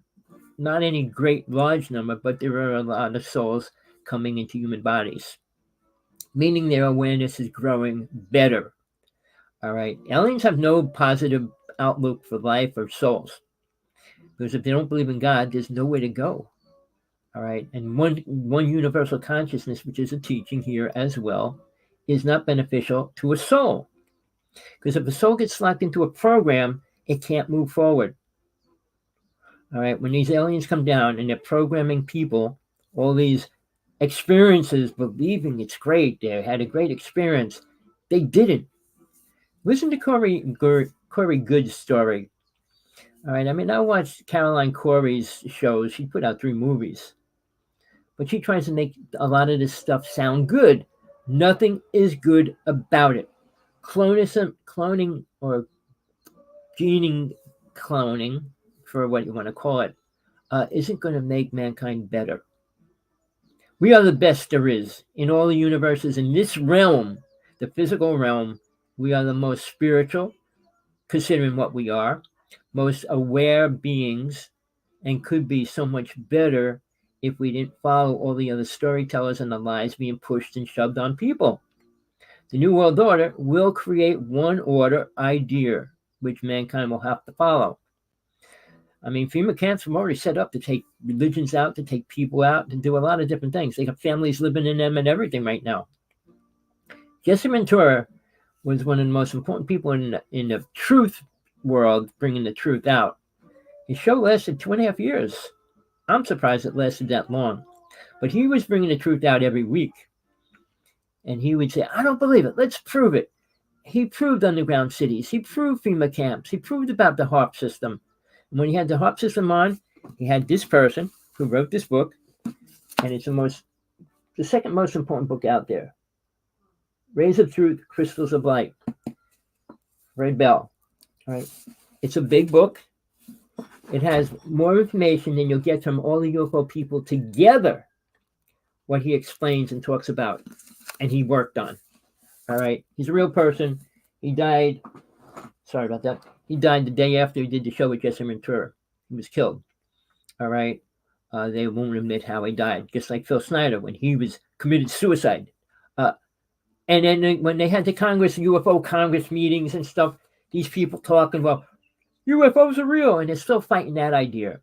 not any great large number, but there are a lot of souls coming into human bodies, meaning their awareness is growing better. All right. Aliens have no positive outlook for life or souls. Because if they don't believe in God, there's nowhere to go. All right. And one universal consciousness, which is a teaching here as well, is not beneficial to a soul. Because if a soul gets locked into a program, it can't move forward. All right, when these aliens come down and they're programming people, all these experiences, believing it's great, they had a great experience, they didn't. Listen to Corey Good's story. All right, I mean, I watched Caroline Corey's shows. She put out 3 movies. But she tries to make a lot of this stuff sound good. Nothing is good about it. Cloning or gene cloning, for what you want to call it, isn't going to make mankind better. We are the best there is in all the universes. In this realm, the physical realm, we are the most spiritual, considering what we are, most aware beings, and could be so much better if we didn't follow all the other storytellers and the lies being pushed and shoved on people. The New World Order will create one order idea, which mankind will have to follow. I mean, FEMA camps were already set up to take religions out, to take people out, to do a lot of different things. They have families living in them and everything right now. Jesse Ventura was one of the most important people in the truth world, bringing the truth out. His show lasted 2.5 years. I'm surprised it lasted that long. But he was bringing the truth out every week. And he would say, I don't believe it. Let's prove it. He proved underground cities. He proved FEMA camps. He proved about the HARP system. And when he had the HARP system on, he had this person who wrote this book. And it's the second most important book out there. Rays of Truth, Crystals of Light. Red Bell. All right. It's a big book. It has more information than you'll get from all the UFO people together, what he explains and talks about, and he worked on. All right. He's a real person. He died. Sorry about that. He died the day after he did the show with Jesse Ventura. He was killed. All right. They won't admit how he died, just like Phil Snyder when he was committed suicide. And then when they had the UFO Congress meetings and stuff, these people talking about UFOs are real, and they're still fighting that idea.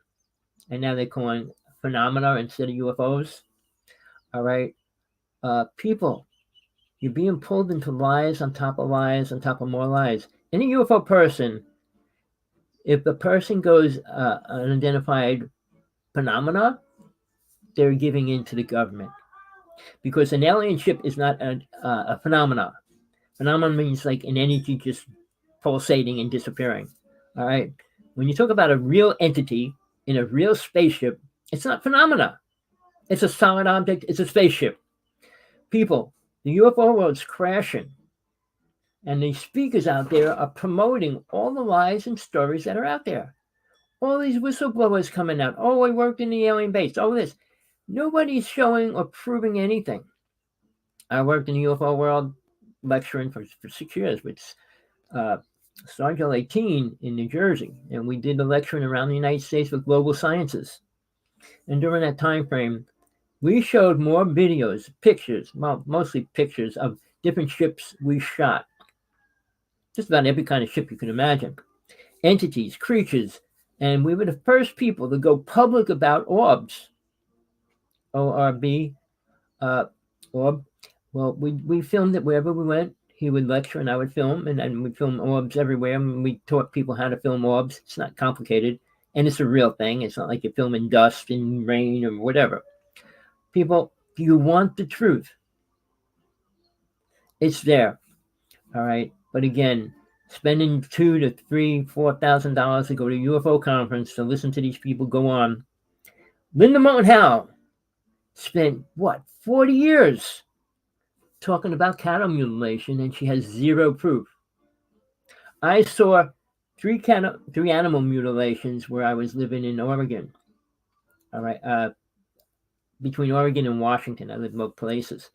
And now they're calling phenomena instead of UFOs. All right. People, you're being pulled into lies on top of lies on top of more lies. Any UFO person, if the person goes unidentified phenomena, they're giving in to the government. Because an alien ship is not a phenomena. Phenomenon means like an energy just pulsating and disappearing. All right. When you talk about a real entity in a real spaceship, it's not phenomena. It's a solid object. It's a spaceship. People, the UFO world's crashing. And the speakers out there are promoting all the lies and stories that are out there. All these whistleblowers coming out. Oh, I worked in the alien base. Oh, this. Nobody's showing or proving anything. I worked in the UFO world lecturing for 6 years with Sergeant 18 in New Jersey. And we did the lecturing around the United States with global sciences. And during that time frame, we showed more videos, pictures, well, mostly pictures of different ships we shot. Just about every kind of ship you can imagine. Entities, creatures. And we were the first people to go public about orbs. ORB, orb. Well, we filmed it wherever we went. He would lecture and I would film, and then we film orbs everywhere. And we taught people how to film orbs. It's not complicated, and it's a real thing. It's not like you're filming dust and rain or whatever. People, do you want the truth? It's there, all right. But again, spending $2,000 to $3,000, $4,000 to go to a UFO conference to listen to these people go on. Linda Moulton Howe spent 40 years talking about cattle mutilation, and she has zero proof. I saw three animal mutilations where I was living in Oregon. All right, between Oregon and Washington, I lived in both places,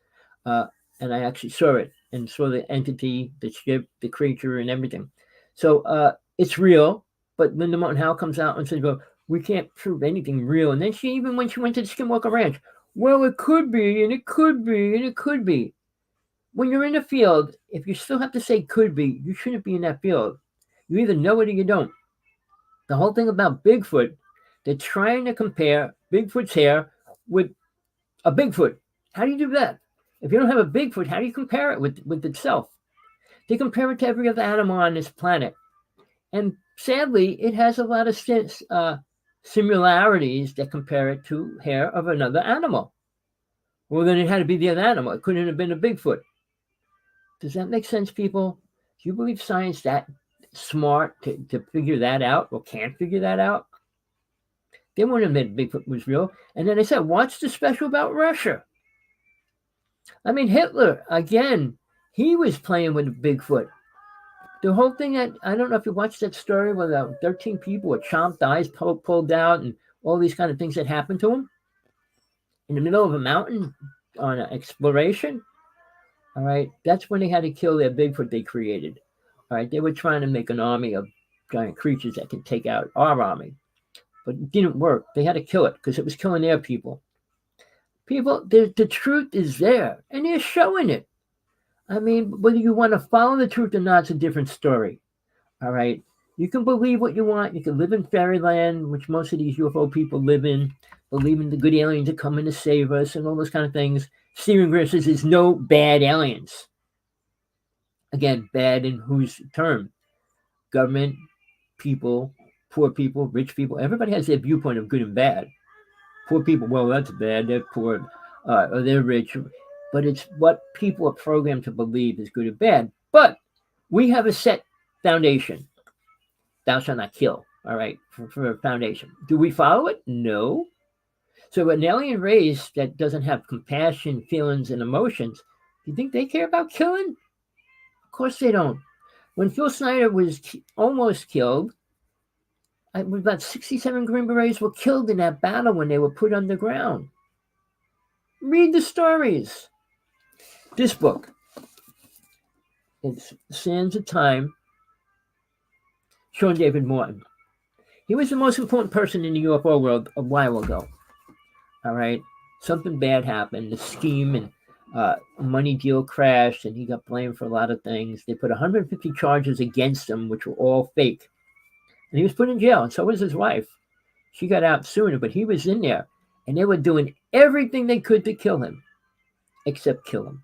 and I actually saw it and saw the entity, the ship, the creature, and everything. So it's real. But Linda Moulton Howe comes out and says, "Well, we can't prove anything real." And then when she went to the Skinwalker Ranch, well, it could be, and it could be, and it could be. When you're in the field, if you still have to say could be, you shouldn't be in that field. You either know it or you don't. The whole thing about Bigfoot, they're trying to compare Bigfoot's hair with a Bigfoot. How do you do that? If you don't have a Bigfoot, how do you compare it with itself? They compare it to every other animal on this planet. And sadly, it has a lot of similarities that compare it to hair of another animal. Well, then it had to be the other animal. It couldn't have been a Bigfoot. Does that make sense, people? Do you believe science that smart to figure that out or can't figure that out? They wouldn't admit Bigfoot was real. And then they said, what's the special about Russia? I mean, Hitler, again, he was playing with Bigfoot. The whole thing that, I don't know if you watched that story where 13 people with chomped eyes pulled out and all these kind of things that happened to them in the middle of a mountain on an exploration. All right, that's when they had to kill their Bigfoot they created. All right, they were trying to make an army of giant creatures that could take out our army. But it didn't work. They had to kill it because it was killing their people. People, the truth is there, and they're showing it. I mean, whether you want to follow the truth or not, it's a different story. All right? You can believe what you want. You can live in fairyland, which most of these UFO people live in, believing the good aliens are coming to save us and all those kind of things. Steven Greer says there's no bad aliens. Again, bad in whose term? Government, people, poor people, rich people. Everybody has their viewpoint of good and bad. Poor people, well, that's bad. They're poor, or they're rich. But it's what people are programmed to believe is good or bad. But we have a set foundation. Thou shalt not kill, all right, for a foundation. Do we follow it? No. So an alien race that doesn't have compassion, feelings, and emotions, do you think they care about killing? Of course they don't. When Phil Snyder was almost killed, about 67 Green Berets were killed in that battle when they were put underground. Read the stories. This book, it's Sands of Time, Sean David Morton. He was the most important person in the UFO world a while ago. All right? Something bad happened. The scheme and money deal crashed, and he got blamed for a lot of things. They put 150 charges against him, which were all fake. And he was put in jail, and so was his wife. She got out sooner, but he was in there. And they were doing everything they could to kill him, except kill him.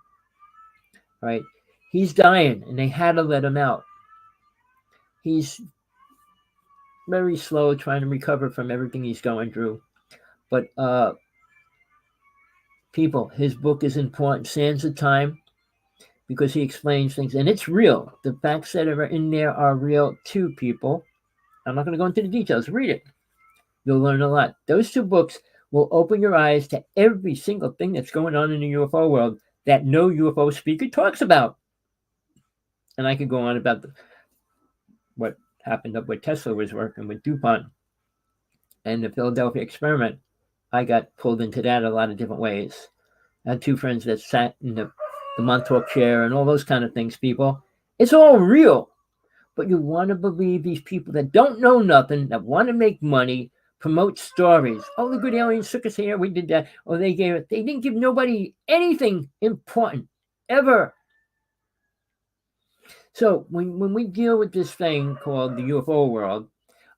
All right? He's dying, and they had to let him out. He's very slow trying to recover from everything he's going through. But people, his book is important, Sands of Time, because he explains things. And it's real. The facts that are in there are real too, people. I'm not going to go into the details. Read it. You'll learn a lot. Those two books will open your eyes to every single thing that's going on in the UFO world that no UFO speaker talks about. And I could go on about what happened up where Tesla was working with DuPont and the Philadelphia experiment. I got pulled into that a lot of different ways. I had two friends that sat in the Montauk chair and all those kind of things, people. It's all real. But you want to believe these people that don't know nothing, that want to make money, promote stories. Oh, the good aliens took us here, we did that. Or they didn't give nobody anything important, ever. So when we deal with this thing called the UFO world,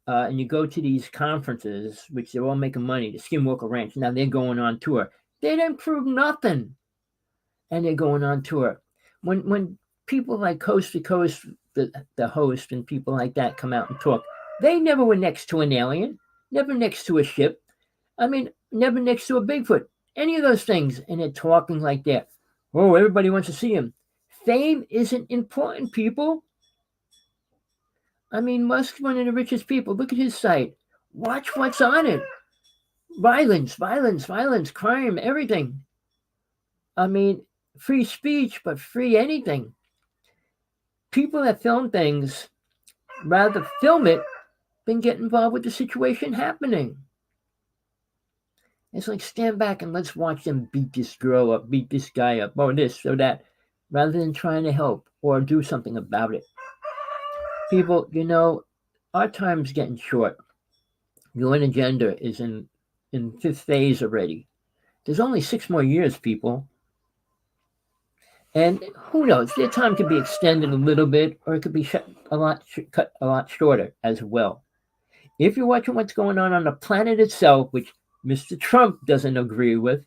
and you go to these conferences, which they're all making money, the Skinwalker Ranch, now they're going on tour. They didn't prove nothing. And they're going on tour. When people like Coast to Coast, the host and people like that come out and talk, they never were next to an alien, never next to a ship. I mean, never next to a Bigfoot, any of those things. And they're talking like that. Oh, everybody wants to see him. Fame isn't important, people. I mean, Musk's one of the richest people. Look at his site. Watch what's on it. Violence, violence, violence, crime, everything. I mean, free speech, but free anything. People that film things rather film it than get involved with the situation happening. It's like, stand back and let's watch them beat this girl up, beat this guy up, or this or that, rather than trying to help or do something about it. People, you know, our time's getting short. UN agenda is in fifth phase already. There's only 6 more years, people. And who knows, their time could be extended a little bit, or it could be cut a lot shorter as well. If you're watching what's going on the planet itself, which Mr. Trump doesn't agree with,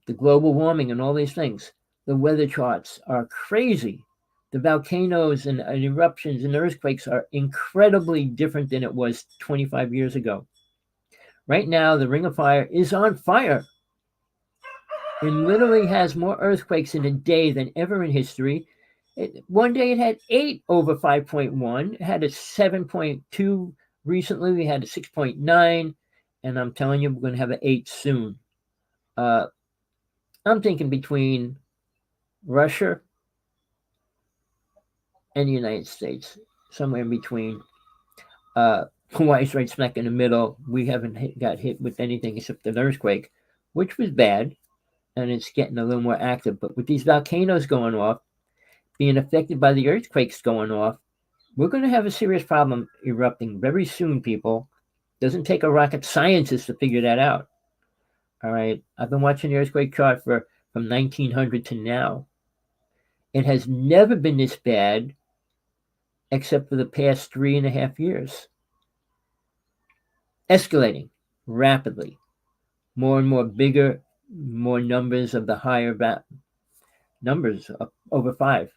the global warming and all these things, the weather charts are crazy. The volcanoes and eruptions and earthquakes are incredibly different than it was 25 years ago. Right now, the Ring of Fire is on fire. It literally has more earthquakes in a day than ever in history. One day it had 8 over 5.1. It had a 7.2 recently. We had a 6.9. And I'm telling you, we're going to have an 8 soon. I'm thinking between Russia and the United States, somewhere in between. Hawaii's right smack in the middle. We haven't got hit with anything except an earthquake, which was bad, and it's getting a little more active. But with these volcanoes going off, being affected by the earthquakes going off, we're going to have a serious problem erupting very soon, people. Doesn't take a rocket scientist to figure that out. All right, I've been watching the earthquake chart from 1900 to now. It has never been this bad except for the past 3.5 years. Escalating rapidly. More and more bigger, more numbers of the higher numbers, over 5.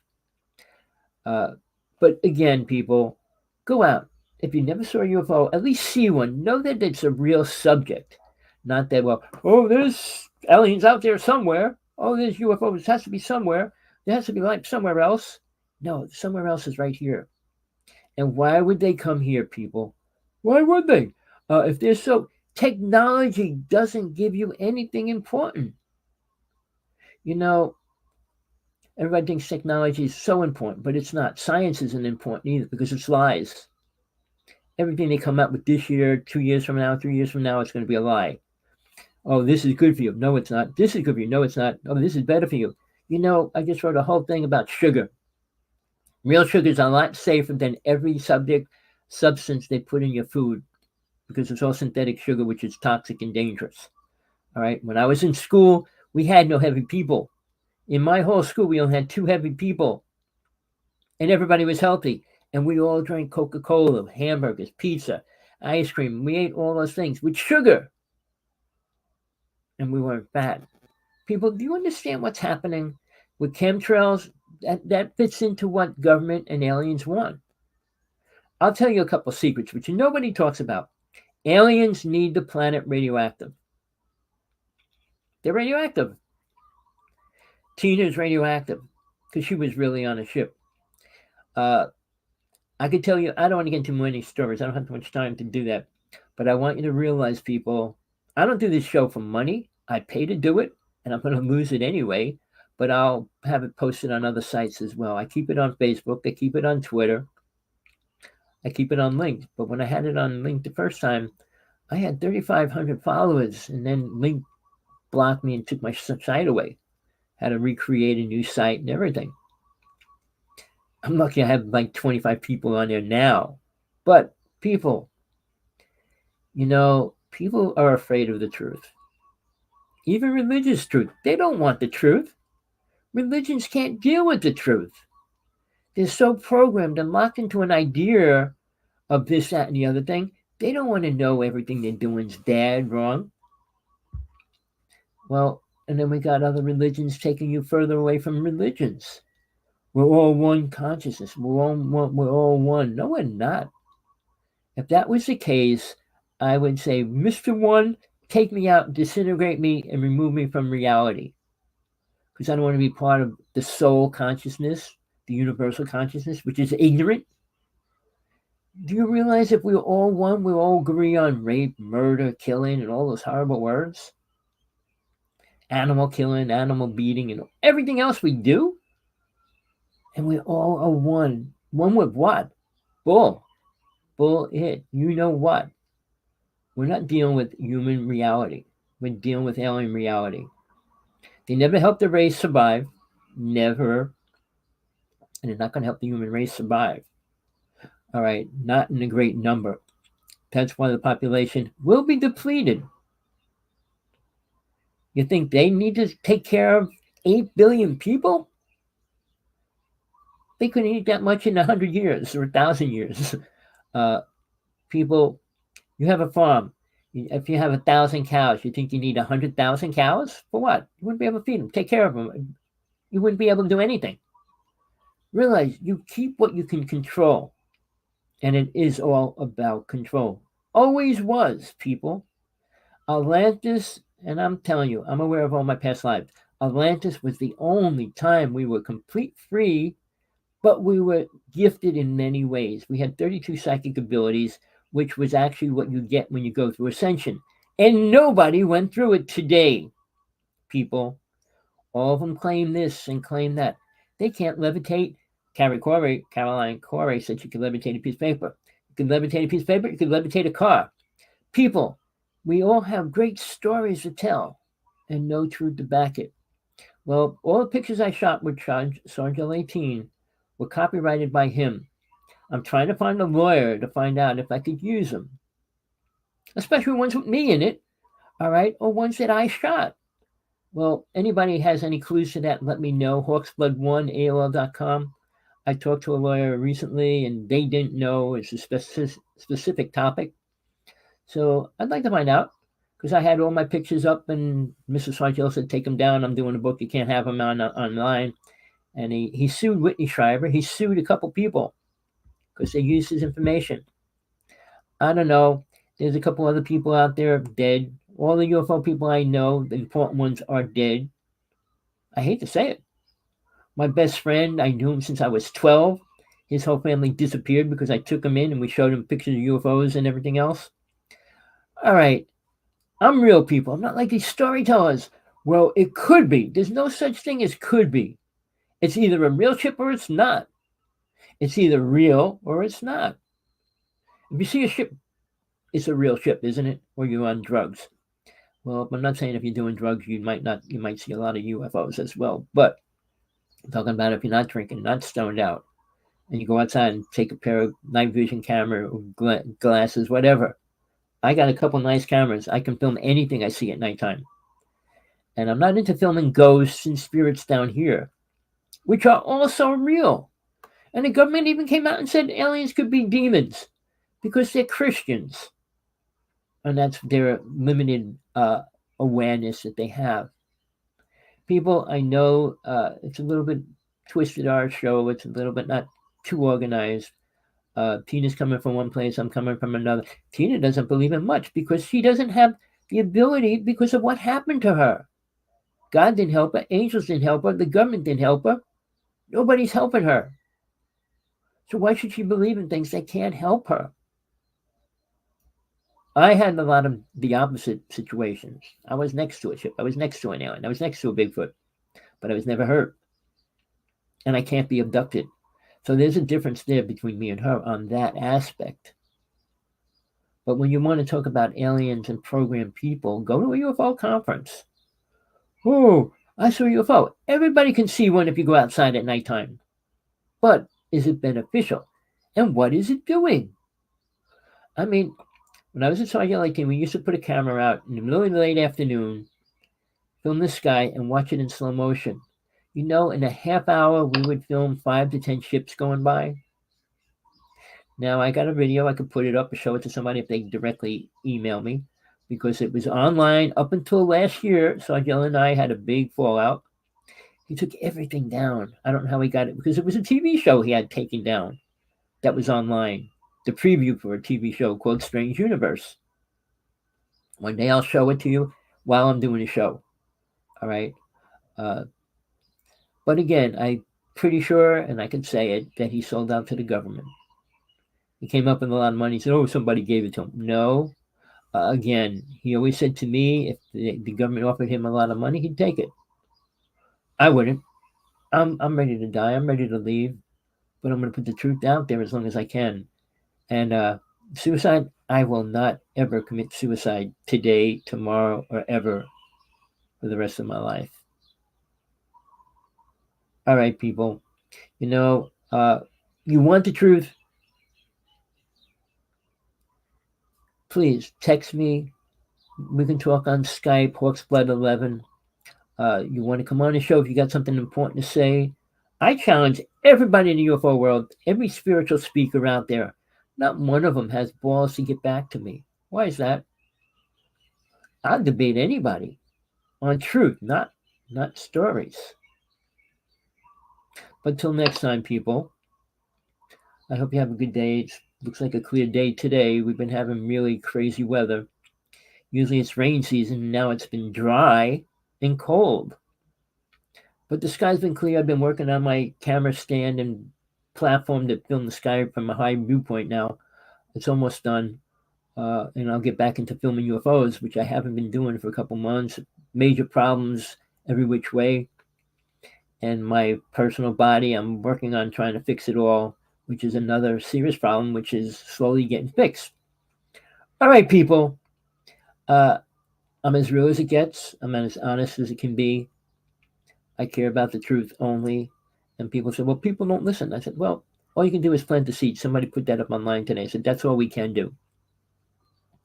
But again, people, go out. If you never saw a UFO, at least see one. Know that it's a real subject. Not that, well, oh, there's aliens out there somewhere. Oh, there's UFOs. It has to be somewhere. There has to be life somewhere else. No, somewhere else is right here. And why would they come here, people? Why would they? If they're so... Technology doesn't give you anything important. You know, everybody thinks technology is so important, but it's not. Science isn't important either because it's lies. Everything they come up with this year, 2 years from now, 3 years from now, it's going to be a lie. Oh, this is good for you. No, it's not. This is good for you. No, it's not. Oh, this is better for you. You know, I just wrote a whole thing about sugar. Real sugar is a lot safer than every substance they put in your food because it's all synthetic sugar, which is toxic and dangerous. All right. When I was in school, we had no heavy people. In my whole school, we only had 2 heavy people. And everybody was healthy. And we all drank Coca-Cola, hamburgers, pizza, ice cream. We ate all those things with sugar. And we weren't fat. People, do you understand what's happening with chemtrails? That fits into what government and aliens want. I'll tell you a couple of secrets, which nobody talks about. Aliens need the planet radioactive. They're radioactive. Tina's radioactive because she was really on a ship. I could tell you, I don't want to get into many stories. I don't have too much time to do that. But I want you to realize, people, I don't do this show for money. I pay to do it, and I'm going to lose it anyway. But I'll have it posted on other sites as well. I keep it on Facebook. I keep it on Twitter. I keep it on LinkedIn. But when I had it on LinkedIn the first time, I had 3,500 followers, and then LinkedIn blocked me and took my site away. Had to recreate a new site and everything. I'm lucky I have like 25 people on there now. But people, you know, people are afraid of the truth. Even religious truth. They don't want the truth. Religions can't deal with the truth. They're so programmed and locked into an idea of this, that, and the other thing. They don't want to know everything they're doing is bad, wrong. Well, and then we got other religions taking you further away from religions. We're all one consciousness. We're all one. No, we're not. If that was the case, I would say, Mr. One, take me out, disintegrate me, and remove me from reality. Because I don't want to be part of the soul consciousness, the universal consciousness, which is ignorant. Do you realize if we're all one, we all agree on rape, murder, killing, and all those horrible words? Animal killing, animal beating, and everything else we do? And we all are one. One with what? Bull. Bullshit. You know what? We're not dealing with human reality. We're dealing with alien reality. They never helped the race survive. Never. And they're not going to help the human race survive. All right. Not in a great number. That's why the population will be depleted. You think they need to take care of 8 billion people? They couldn't eat that much in 100 years or 1,000 years. People, you have a farm. If you have 1,000 cows, you think you need 100,000 cows? For what? You wouldn't be able to feed them. Take care of them. you wouldn't be able to do anything. Realize you keep what you can control, and it is all about control. Always was, people. Atlantis, and I'm telling you, I'm aware of all my past lives. Atlantis was the only time we were complete free, but we were gifted in many ways. We had 32 psychic abilities, which was actually what you get when you go through ascension. And nobody went through it today, people. All of them claim this and claim that. They can't levitate. Caroline Corey said you could levitate a piece of paper. You could levitate a piece of paper, you could levitate a car. People, we all have great stories to tell and no truth to back it. Well, all the pictures I shot with Sergeant 18 were copyrighted by him. I'm trying to find a lawyer to find out if I could use them, especially ones with me in it, all right, or ones that I shot. Well, anybody has any clues to that, let me know. Hawksblood1AOL.com. I talked to a lawyer recently, and they didn't know it's a specific topic. So I'd like to find out, because I had all my pictures up, and Mr. Sargent said, take them down. I'm doing a book. You can't have them online. And he sued Whitney Shriver. He sued a couple people because they used his information. I don't know. There's a couple other people out there dead. All the UFO people I know, the important ones, are dead. I hate to say it. My best friend, I knew him since I was 12. His whole family disappeared because I took him in and we showed him pictures of UFOs and everything else. All right. I'm real, people. I'm not like these storytellers. Well, it could be. There's no such thing as could be. It's either a real ship or it's not. It's either real or it's not. If you see a ship, it's a real ship, isn't it? Or you're on drugs. Well, I'm not saying if you're doing drugs, you might see a lot of UFOs as well. But I'm talking about if you're not drinking, not stoned out, and you go outside and take a pair of night vision camera or glasses, whatever. I got a couple nice cameras. I can film anything I see at nighttime. And I'm not into filming ghosts and spirits down here, which are also real. And the government even came out and said aliens could be demons because they're Christians. And that's their limited awareness that they have. People, I know it's a little bit twisted, our show. It's a little bit not too organized. Tina's coming from one place, I'm coming from another. Tina doesn't believe in much because she doesn't have the ability because of what happened to her. God didn't help her. Angels didn't help her. The government didn't help her. Nobody's helping her. So why should she believe in things that can't help her? I had a lot of the opposite situations. I was next to a ship. I was next to an alien. I was next to a Bigfoot. But I was never hurt. And I can't be abducted. So there's a difference there between me and her on that aspect. But when you want to talk about aliens and programmed people, go to a UFO conference. Oh, I saw a UFO. Everybody can see one if you go outside at nighttime. But is it beneficial? And what is it doing? I mean, when I was at Sergeant 18, we used to put a camera out in the middle of the late afternoon, film the sky, and watch it in slow motion. You know, in a half hour, we would film 5 to 10 ships going by. Now, I got a video. I could put it up and show it to somebody if they directly email me, because it was online up until last year. Sergeant and I had a big fallout. He took everything down. I don't know how he got it, because it was a TV show he had taken down that was online. The preview for a TV show called Strange Universe. One day I'll show it to you while I'm doing a show. All right. But again, I'm pretty sure, and I can say it, that he sold out to the government. He came up with a lot of money. He said, oh, somebody gave it to him. No. Again, he always said to me, if the government offered him a lot of money, he'd take it. I wouldn't. I'm ready to die. I'm ready to leave. But I'm going to put the truth out there as long as I can. And suicide, I will not ever commit suicide today, tomorrow, or ever for the rest of my life. All right, people. You know, you want the truth? Please text me. We can talk on Skype, Hawksblood11. You want to come on the show if you got something important to say? I challenge everybody in the UFO world, every spiritual speaker out there. Not one of them has balls to get back to me. Why is that? I'll debate anybody on truth, not stories. But till next time, people, I hope you have a good day. It looks like a clear day today. We've been having really crazy weather. Usually it's rain season. Now it's been dry and cold. But the sky's been clear. I've been working on my camera stand and platform to film the sky from a high viewpoint now. It's almost done. And I'll get back into filming UFOs, which I haven't been doing for a couple months. Major problems every which way. And my personal body, I'm working on trying to fix it all, which is another serious problem, which is slowly getting fixed. All right, people. I'm as real as it gets. I'm as honest as it can be. I care about the truth only. And people say, well, people don't listen. I said, well, all you can do is plant the seed. Somebody put that up online today. I said, that's all we can do.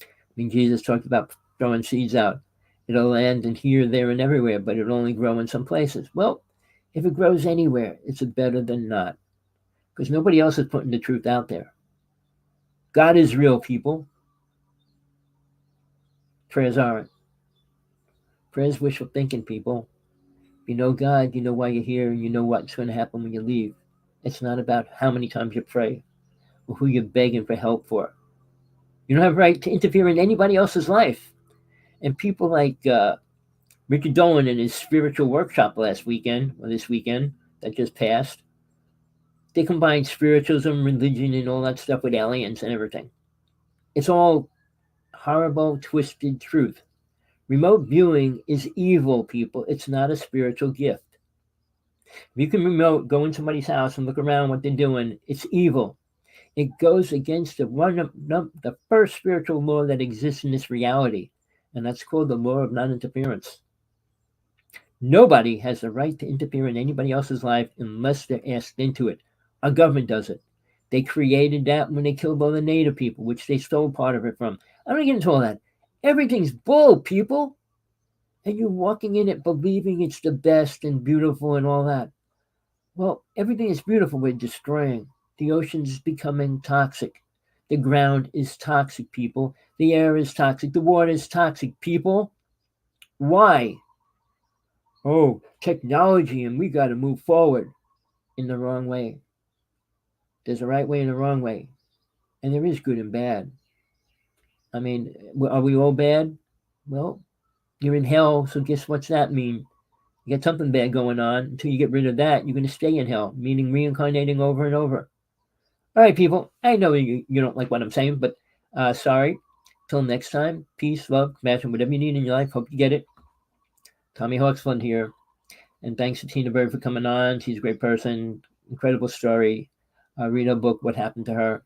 I mean, Jesus talked about throwing seeds out. It'll land in here, there, and everywhere, but it'll only grow in some places. Well, if it grows anywhere, it's better than not. Because nobody else is putting the truth out there. God is real, people. Prayers aren't. Prayers wishful thinking, people. You know God, you know why you're here, and you know what's going to happen when you leave. It's not about how many times you pray or who you're begging for help for. You don't have a right to interfere in anybody else's life. And people like Richard Dolan in his spiritual workshop this weekend that just passed, they combined spiritualism, religion, and all that stuff with aliens and everything. It's all horrible, twisted truth. Remote viewing is evil, people. It's not a spiritual gift. If you can remote, go in somebody's house and look around what they're doing, it's evil. It goes against the first spiritual law that exists in this reality, and that's called the law of non-interference. Nobody has the right to interfere in anybody else's life unless they're asked into it. Our government does it. They created that when they killed all the native people, which they stole part of it from. I don't get into all that. Everything's bull, people. And you're walking in it believing it's the best and beautiful and all that. Well, everything is beautiful we're destroying. The ocean is becoming toxic. The ground is toxic, people. The air is toxic. The water is toxic, people. Why? Oh, technology, and we got to move forward in the wrong way. There's a right way and a wrong way. And there is good and bad. I mean, are we all bad? Well, you're in hell, so guess what's that mean? You got something bad going on. Until you get rid of that, you're going to stay in hell, meaning reincarnating over and over. All right, people, I know you don't like what I'm saying, but sorry. Till next time, peace, love, compassion, whatever you need in your life. Hope you get it. Tommy.Hawksblood here. And thanks to Tina Bird for coming on. She's a great person. Incredible story. Read her book, What Happened to Her.